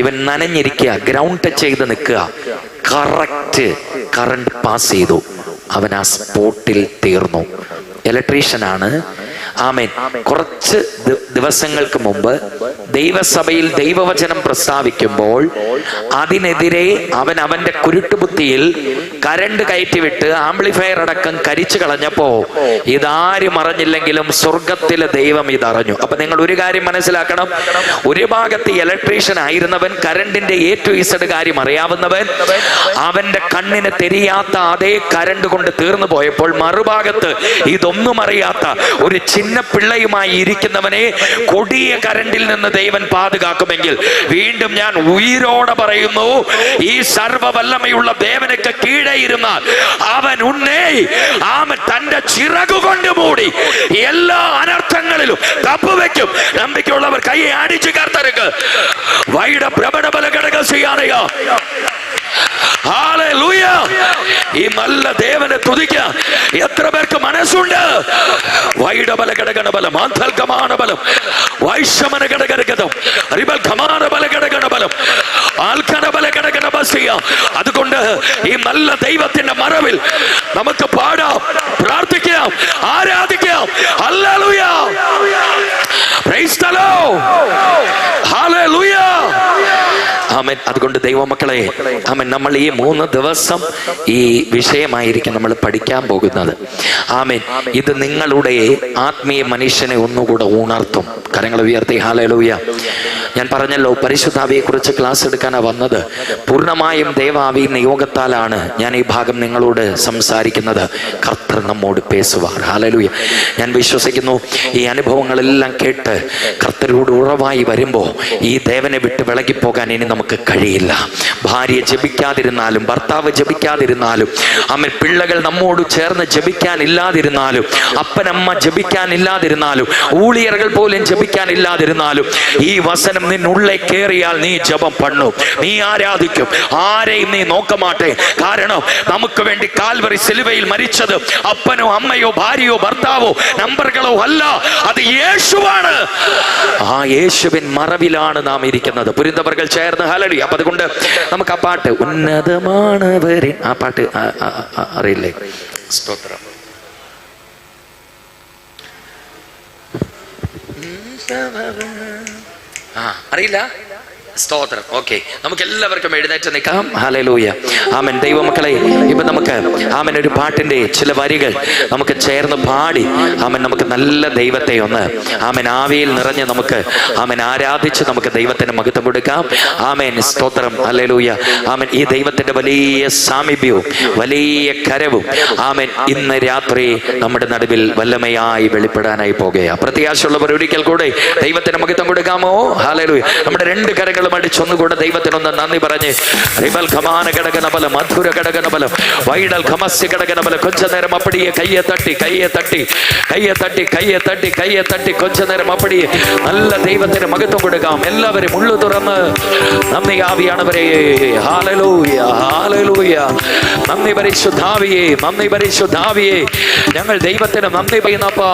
ഇവൻ നനഞ്ഞിരിക്കുക, ഗ്രൗണ്ട് ടച്ച് ചെയ്ത് നിൽക്കുക. കറക്റ്റ് കറണ്ട് പാസ് ചെയ്തു. അവൻ ആ സ്പോട്ടിൽ തീർന്നു. ഇലക്ട്രീഷ്യനാണ്. ആമേൻ. കുറച്ച് ദിവസങ്ങൾക്ക് മുമ്പ് ദൈവസഭയിൽ ദൈവവചനം പ്രസ്താവിക്കുമ്പോൾ അതിനെതിരെ അവന്റെ കുരുട്ടുബുദ്ധിയിൽ കരണ്ട് കയറ്റിവിട്ട് ആംപ്ലിഫയർ അടക്കം കരിച്ചു കളഞ്ഞപ്പോ ഇതാരും അറിഞ്ഞില്ലെങ്കിലും സ്വർഗത്തിലെ ദൈവം ഇതറിഞ്ഞു. അപ്പൊ നിങ്ങൾ ഒരു കാര്യം മനസ്സിലാക്കണം, ഒരു ഭാഗത്ത് ഇലക്ട്രീഷ്യൻ ആയിരുന്നവൻ, കരണ്ടിന്റെ A to Z കാര്യം അറിയാവുന്നവൻ, അവന്റെ കണ്ണിന് തെരിയാത്ത അതേ കരണ്ട് കൊണ്ട് തീർന്നു പോയപ്പോൾ മറുഭാഗത്ത് ഇതൊന്നും അറിയാത്ത ഒരു ചിന്ന പിള്ളയുമായി ഇരിക്കുന്നവനെ കൊടിയ കരണ്ടിൽ നിന്ന് ദൈവൻ പാതുകാക്കുമെങ്കിൽ, വീണ്ടും ഞാൻ ഉയിരോടെ പറയുന്നു, ഈ സർവവല്ലമയുള്ള ദേവനൊക്കെ കീഴെ ഇരുന്നാൽ അവൻ അവൻ തന്റെ ചിറകുകൊണ്ട് മൂടി എല്ലാ അനർത്ഥങ്ങളിലും തപ്പുവെക്കും. നമ്പിക്കുള്ളവർ കൈയെ അടിച്ചു കർത്തരുക്ക് വൈഡ പ്രബലബല ഘടക ചെയ്യാനയോ. ഈ നല്ല ദേവനെ തുതിക്കാൻ എത്ര പേർക്ക് മനസ്സുണ്ട്? വൈഡബല ഘടകണബലം, ആന്തൽക്കമാനബലം, വൈഷമന ഘടകരഗതം, റിബൽ ഖമാന ബല ഘടകണബലം, ആൽക്കണബല ഘടകണബസിയ. അതുകൊണ്ട് ഈ നല്ല ദൈവത്തിന്റെ മറവിൽ നമുക്ക് പാടാം, പ്രാർത്ഥിക്കാം, ആരാധിക്കാം. Hallelujah, praise the Lord, hallelujah, amen. അതുകൊണ്ട് ദൈവമക്കളെ, ആമേൻ, നമ്മൾ ഈ 3 ദിവസം ഈ വിഷയമായിരിക്കും നമ്മൾ പഠിക്കാൻ പോകുന്നത്. ആമേൻ. ഇത് നിങ്ങളുടെ ആത്മീയ മനുഷ്യനെ ഒന്നുകൂടെ ഉണർത്തും. കരങ്ങൾ ഉയർത്തി ഹല്ലേലൂയ. ഞാൻ പറഞ്ഞല്ലോ, പരിശുദ്ധാവിയെ കുറിച്ച് ക്ലാസ് എടുക്കാനാണ് വന്നത്. പൂർണ്ണമായും ദൈവാവി നിയോഗത്താലാണ് ഞാൻ ഈ ഭാഗം നിങ്ങളോട് സംസാരിക്കുന്നത്. കർത്തർ നമ്മോട് പേസുവാർ. ഹല്ലേലൂയ. ഞാൻ വിശ്വസിക്കുന്നു ഈ അനുഭവങ്ങളെല്ലാം കേട്ട് കർത്തരോട് ഉറവായി വരുമ്പോൾ ഈ ദേവനെ വിട്ട് വിളകിപ്പോകാൻ ഇനി നമുക്ക് കഴിയില്ല. ഭാര്യ ജപിക്കാതിരുന്നാലും, ഭർത്താവ് ജപിക്കാതിരുന്നാലും, അമ്മ പിള്ളകൾ നമ്മോട് ചേർന്ന് ജപിക്കാനില്ലാതിരുന്നാലും, അപ്പനമ്മ ജപിക്കാനില്ലാതിരുന്നാലും, ഊളിയറുകൾ പോലും ജപിക്കാനില്ലാതിരുന്നാലും, ഈ വസനം നിന്നുള്ളേ കേറിയാൽ നീ ജപം പണ്ണു, നീ ആരാധിക്കും, ആരെയും നീ നോക്കമാട്ടെ. കാരണം നമുക്ക് വേണ്ടി കാൽവറി സിലുവയിൽ മരിച്ചത് അപ്പനോ അമ്മയോ ഭാര്യയോ ഭർത്താവോ നമ്പറുകളോ അല്ല, അത് യേശുവാണ്. ആ യേശുവിൻ മറവിലാണ് നാം ഇരിക്കുന്നത്. പുരിന്തവർകൾ ചേർന്ന് ഹല്ലേലൂയ. അപ്പൊ അതുകൊണ്ട് നമുക്ക് ആ പാട്ട്, ഉന്നതമാണവരെ, ആ പാട്ട് അറിയില്ലേ? സ്തോത്രം. അറിയില്ല? സ്തോത്രം. ഓക്കെ, നമുക്ക് എല്ലാവർക്കും എഴുന്നേറ്റ് നിൽക്കാം. ഹല്ലേലൂയ. ആമേൻ. ദൈവമക്കളെ, ഇപ്പൊ നമുക്ക് ആമേൻ ഒരു പാട്ടിന്റെ ചില വരികൾ നമുക്ക് ചേർന്ന് പാടി ആമേൻ നമുക്ക് നല്ല ദൈവത്തെ ഒന്ന് ആമേൻ ആവിയിൽ നിറഞ്ഞ് നമുക്ക് ആമേൻ ആരാധിച്ച് നമുക്ക് ദൈവത്തിന് മഹത്വം കൊടുക്കാം. ആമേൻ. സ്തോത്രം. ഹല്ലേലൂയ. ആമേൻ. ഈ ദൈവത്തിന്റെ വലിയ സാമീപ്യവും വലിയ കരവും ആമേൻ ഇന്ന് രാത്രി നമ്മുടെ നടുവിൽ വല്ലമയായി വെളിപ്പെടാനായി പോകുകയാണ്. പ്രത്യാശയുള്ളവർ ഒരിക്കൽ കൂടെ ദൈവത്തിന് മഹത്വം കൊടുക്കാമോ? ഹല്ലേലൂയ. നമ്മുടെ 2 കരങ്ങൾ അടിച്ചൊന്നുകൂടെ ദൈവത്തിനൊന്ന് നന്ദി പറഞ്ഞ്, റിബൽ ഖമാന ഘടകനബലം, മധുര ഘടകനബലം, വൈഡൽ ഖമസ്യ ഘടകനബലം. കൊഞ്ച നേരം അപ്പടിയെ കയ്യെ തട്ടി കയ്യെ തട്ടി കയ്യെ തട്ടി കയ്യെ തട്ടി കയ്യെ തട്ടി കൊഞ്ച നേരം അപ്പടിയെ നല്ല ദൈവത്തിന് മഹത്വം കൊടുക്കാം. എല്ലാവരും ഉള്ളു തുറന്ന് നന്ദി ആവിയാണവരെ. Hallelujah, hallelujah. നന്ദി പരിശുദ്ധാവിയെ, നന്ദി പരിശുദ്ധാവിയെ. ഞങ്ങൾ ദൈവത്തിന് നന്ദി പറയുന്നപ്പാ.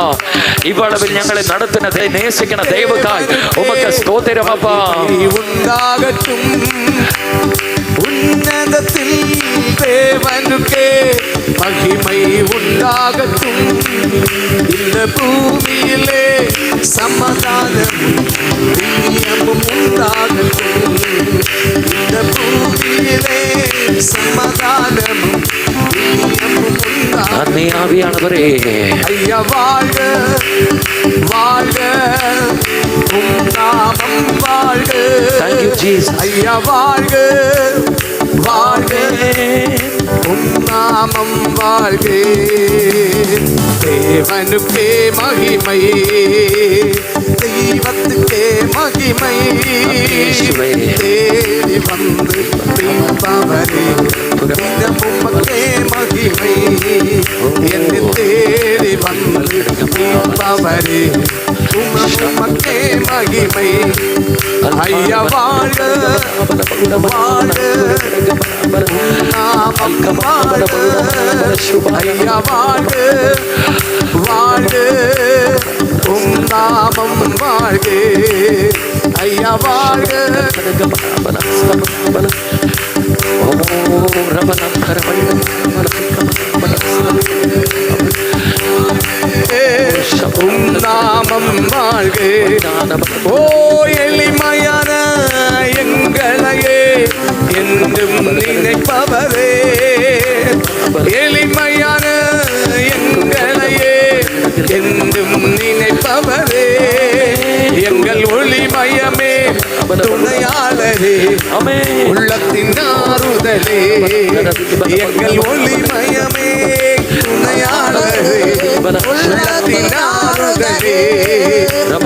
ഇവളവിൽ ഞങ്ങളെ നടത്തുന്ന നേസിക്കണ ദൈവക്കായി ഉമക്ക് സ്തോത്രമപ്പാ. ഉണ്ടാകട്ടും ഉന്നതത്തിൽ ദേവനുക്കേ മഹിമൈ ഉണ്ടാകട്ടും. ഇന്ന് ഭൂമിയിലെ സമാധാനവും പ്രിയവും ഉണ്ടാകട്ടും. ഇന്ന് ഭൂമിയിലെ സമാധാനവും പ്രിയവും ഉണ്ടാകട്ടും. അയ്യ വാഴ വാഴ നാമം വാഴ. അയ്യ വാഴ വാഴ നാമം വാഴ. ദേവനുക്കേ മഹിമൈ, ദൈവത്തുക്കേ മഹിമൈ. തേടി വന്ന് ദൈവവരെ ദിനമുമക്കേ മഹിമൈ. എന്നെ തേടി വന്ന് ദൈവവരെ ഉമക്കേ മഹിമൈ. അയ്യ വാഴ വാഴ നാമം വാഴ. അയ്യ വാഴ വാഴ നാമം വാഴ. അയ്യ വാഴ നാമം വാഴ. ஓ எளிமையான எங்களையே என்றும் நினைப்பவரே, எளிமையான எங்களையே என்றும் நினைப்பவரே, எங்கள் ஒளிமயமே துணையாளரே, உள்ளத்தின் ஆறுதலே, எங்கள் ஒளிமயமே துணையாளரே, உள்ளத்தின் ஆறுதலே.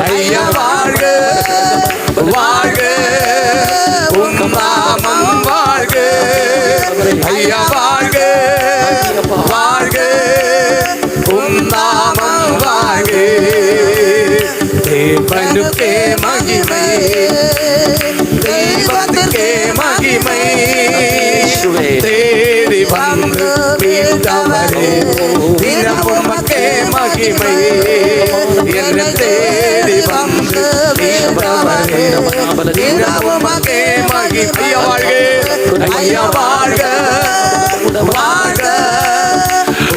ஐயா வாழ்க வாழ்க உம் நாமம் வாழ்க, ஐயா வாழ்க வாழ்க உம் நாமம் வாழ்க. தேவனுக்கே மகிமை, தெய்வத்துக்கே மகிமை, தேடி வந்து மீட்டவரே தினமும் மக்கே மகிமை, என்னை தேடி வந்து மீட்டவரே தினமும் மக்கே மகிமை. ஐயா வாழ்க ஐயா வாழ்க வாழ்க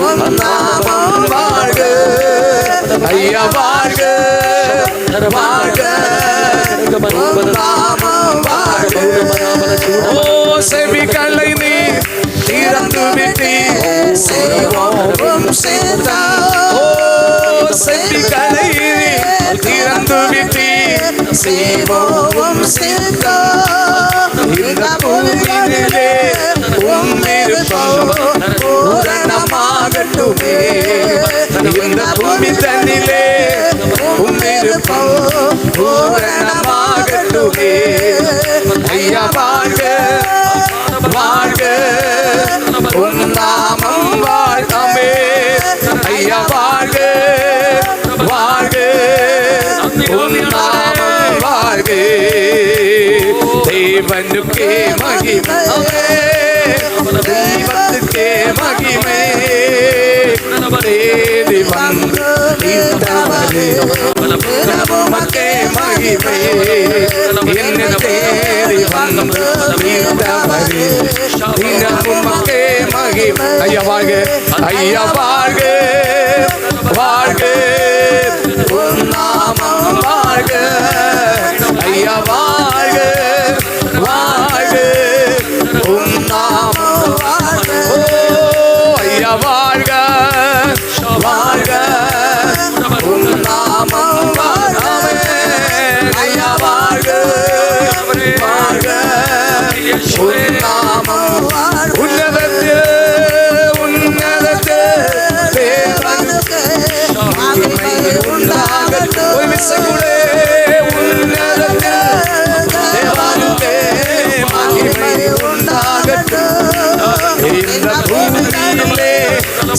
உம் நாமம் வாழ்க, ஐயா வாழ்க வாழ்க உம் நாமம் வாழ்க. ஓ செவிகளை நீ திறந்து விட்டீர், செய்வோம் சேர்த்தா. ஓ செவிகளை திறந்து விட்டீர், செய்வோம் சேர்த்தா. இந்த பூமியிலே உம் விருப்பம் பூரணமாகட்டுமே, இந்த பூமி தன்னிலே உம் விருப்பம் பூரணமாகட்டுமே. ஐயா வாழ்க வாழ்க உம் நாமம் வாழ்கமே, ஐயா வாழ்க வாழ்க உம் நாமம் வாழ்க. தேவனுக்கே மகிமை, தெய்வத்துக்கே மகிமை, தேடி வந்து மீட்டவரே நமக்கே மகிமை, என்னை தேடி வந்து மீட்டவரே நமக்கே மகிமை. ஐயா வாழ்க ஐயா வாழ்க வாழ்க உம் நாமம் வாழ்க, ஐயா வாழ்க வாழ்க உம் நாமம் வாழ்க. ஓ ஐயா வாழ்க வாழ்க உம் நாமம் வாழ்க, ஐயா வாழ்க வாழ்க உம் நாமம் வாழ்க. உன்னதத்தே உன்னதத்தே தேவனுக்கு மகிமை உண்டாகட்டும். ஒரு விசைக்குள்ளே உன்னதத்தே தேவனுக்கு மகிமை உண்டாகட்டும். இந்த பூமியிலே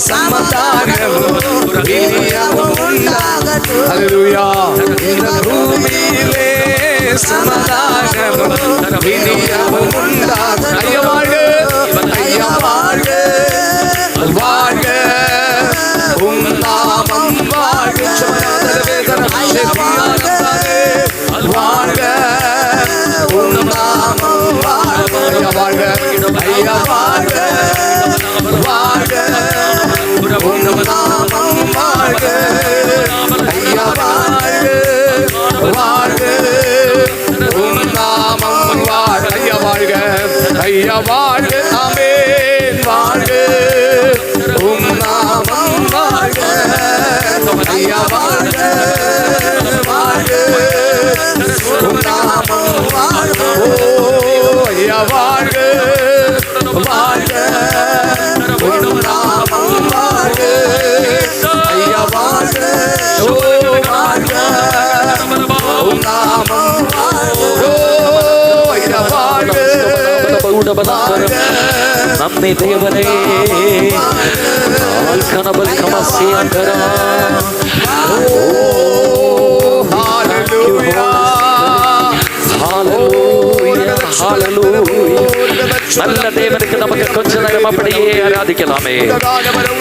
சமாதானமும் விநியாகமும் உண்டாகட்டும். அல்லேலூயா. இந்த பூமியிலே சமாதானமும் விநியாகமும் உண்டாகட்டும். ஐயா வாழ்க ஐயா வாழ்க வாழ்க உம் நாமம் வாழ்க, ஐயா வாழ்க வாழ்க உம் நாமம் வாழ்க, ஐயா வாழ்க ஐயா வாழ்க வாழ்க உம் நாமம் வாழ்க, ஐயா வாழ்க வாழ்க உம் நாமம் வாழ்க. ஐயா வாழ்க ஐயா வாழ்க ஆமென் வாழ்க உம் நாமம் வாழ்க, ஐயா வாழ்க வாழ்க உம் நாமம் வாழ்க. ஓ ஐயா வாழ்க வாழ்க உம் நாமம் வாழ்க, ஐயா வாழ்க ஓ வாழ்க உம் நாமம் வாழ்க. ஓ ஐயா வாழ்க നന്ദി ദേവനേ, കണവൽ കമസിയന്തര. നല്ല ദേവനക്ക് നമുക്ക് കുറച്ചു നേരം അപ്പടിയെ ആരാധിക്കലാമേ.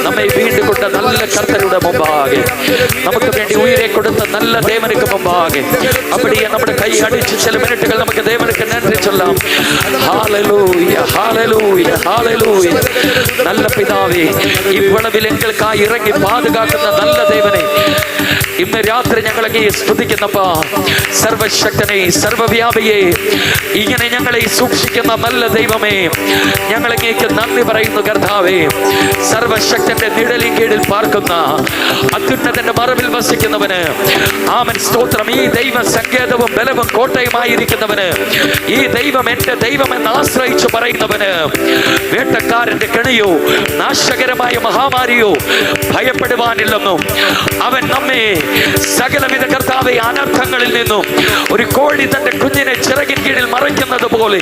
നമ്മെ വീണ്ടും കൊണ്ട നല്ല കർത്തരുടെ മുമ്പാകെ, നമുക്ക് വേണ്ടി ഉയരെ കൊടുത്ത നല്ല ദേവനുക്ക് മുമ്പാകെ അപ്പടിയെ നമ്മുടെ കൈ അടിച്ച് ചില മിനിറ്റുകൾ നമുക്ക് ദേവനുക്ക് നന്ദി ചൊല്ലാം. Hallelujah, hallelujah, hallelujah. നല്ല പിതാവേ, ഇവളവിൽ എങ്ങൾക്കായി ഇറങ്ങി പാതുകാക്കുന്ന നല്ല ദേവനെ ഇന്ന് രാത്രി ഞങ്ങളെ സ്തുതിക്കുന്നപ്പാ. സർവശക്തനെ, സർവവ്യാപിയെ, ഇങ്ങനെ ഞങ്ങളെ സൂക്ഷിക്കുന്ന നല്ല ദൈവമേ, ഞങ്ങളങ്ങേക്ക് നന്ദി പറയുന്നു കർത്താവേ. സർവശക്തന്റെ നിഴലിൻ കീഴിൽ പാർക്കുന്ന അത്യുന്നതന്റെ മറവിൽ വസിക്കുന്നവന് ആമൻ സ്തോത്രം. ഈ ദൈവ സങ്കേതവും ബലവും കോട്ടയുമായിരിക്കുന്നവന്, ഈ ദൈവം എന്റെ ദൈവമെന്ന് ആശ്രയിച്ചു പറയുന്നവന്, വേട്ടക്കാരന്റെ കെണിയോ നാശകരമായ മഹാമാരിയോ ഭയപ്പെടുവാനില്ലെന്നും അവൻ നമ്മെ സകലവിധ കർത്താവെ അനർത്ഥങ്ങളിൽ നിന്നും ഒരു കോഴി തന്റെ കുഞ്ഞിനെ ചിറകിൻ കീഴിൽ മറയ്ക്കുന്നത് പോലെ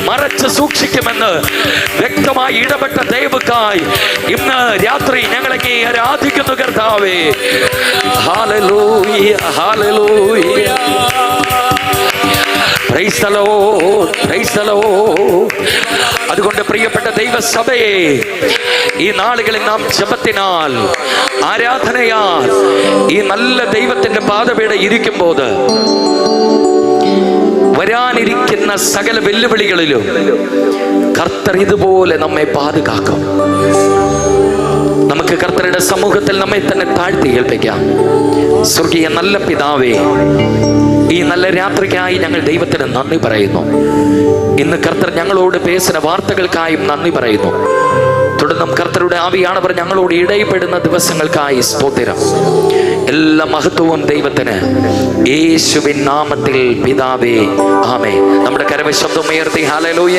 മറച്ച് സൂക്ഷിക്കുമെന്ന് വ്യക്തമായി ഇടപെട്ട ദൈവക്കായി ഇന്ന് രാത്രി ഞങ്ങളെ ആരാധിക്കുന്നു കർത്താവേ. Hallelujah, hallelujah. Praise the Lord, price the Lord. അതുകൊണ്ട് പ്രിയപ്പെട്ട ദൈവസഭയെ, ഈ നാളുകളിൽ നാം ജപത്തിനാൽ, ആരാധനയാൽ ഈ നല്ല ദൈവത്തിന്റെ പാദപീഠ ഇരിക്കുമ്പോൾ വരാനിരിക്കുന്ന സകല വെല്ലുവിളികളിലും കർത്തർ ഇതുപോലെ നമ്മെ പാതുകാക്കും. നമുക്ക് കർത്തരുടെ സമൂഹത്തിൽ നമ്മെ തന്നെ താഴ്ത്തി ഏൽപ്പിക്കാം. സ്വർഗീയ നല്ല പിതാവേ, ഈ നല്ല രാത്രിക്കായി ഞങ്ങൾ ദൈവത്തിന് നന്ദി പറയുന്നു. ഇന്ന് കർത്തർ ഞങ്ങളോട് പേശുന്ന വാർത്തകൾക്കായും നന്ദി പറയുന്നു. തുടർന്നും കർത്തരുടെ ആവിയാണവർ ഞങ്ങളോട് ഇടയിപ്പെടുന്ന ദിവസങ്ങൾക്കായി സ്തോത്രം. എല്ലാ മഹത്വവും ദൈവത്തിന്, യേശുവിൻ നാമത്തിൽ പിതാവേ, ആമേൻ. നമ്മുടെ കരവശബ്ദം ഉയർത്തി ഹല്ലേലൂയ.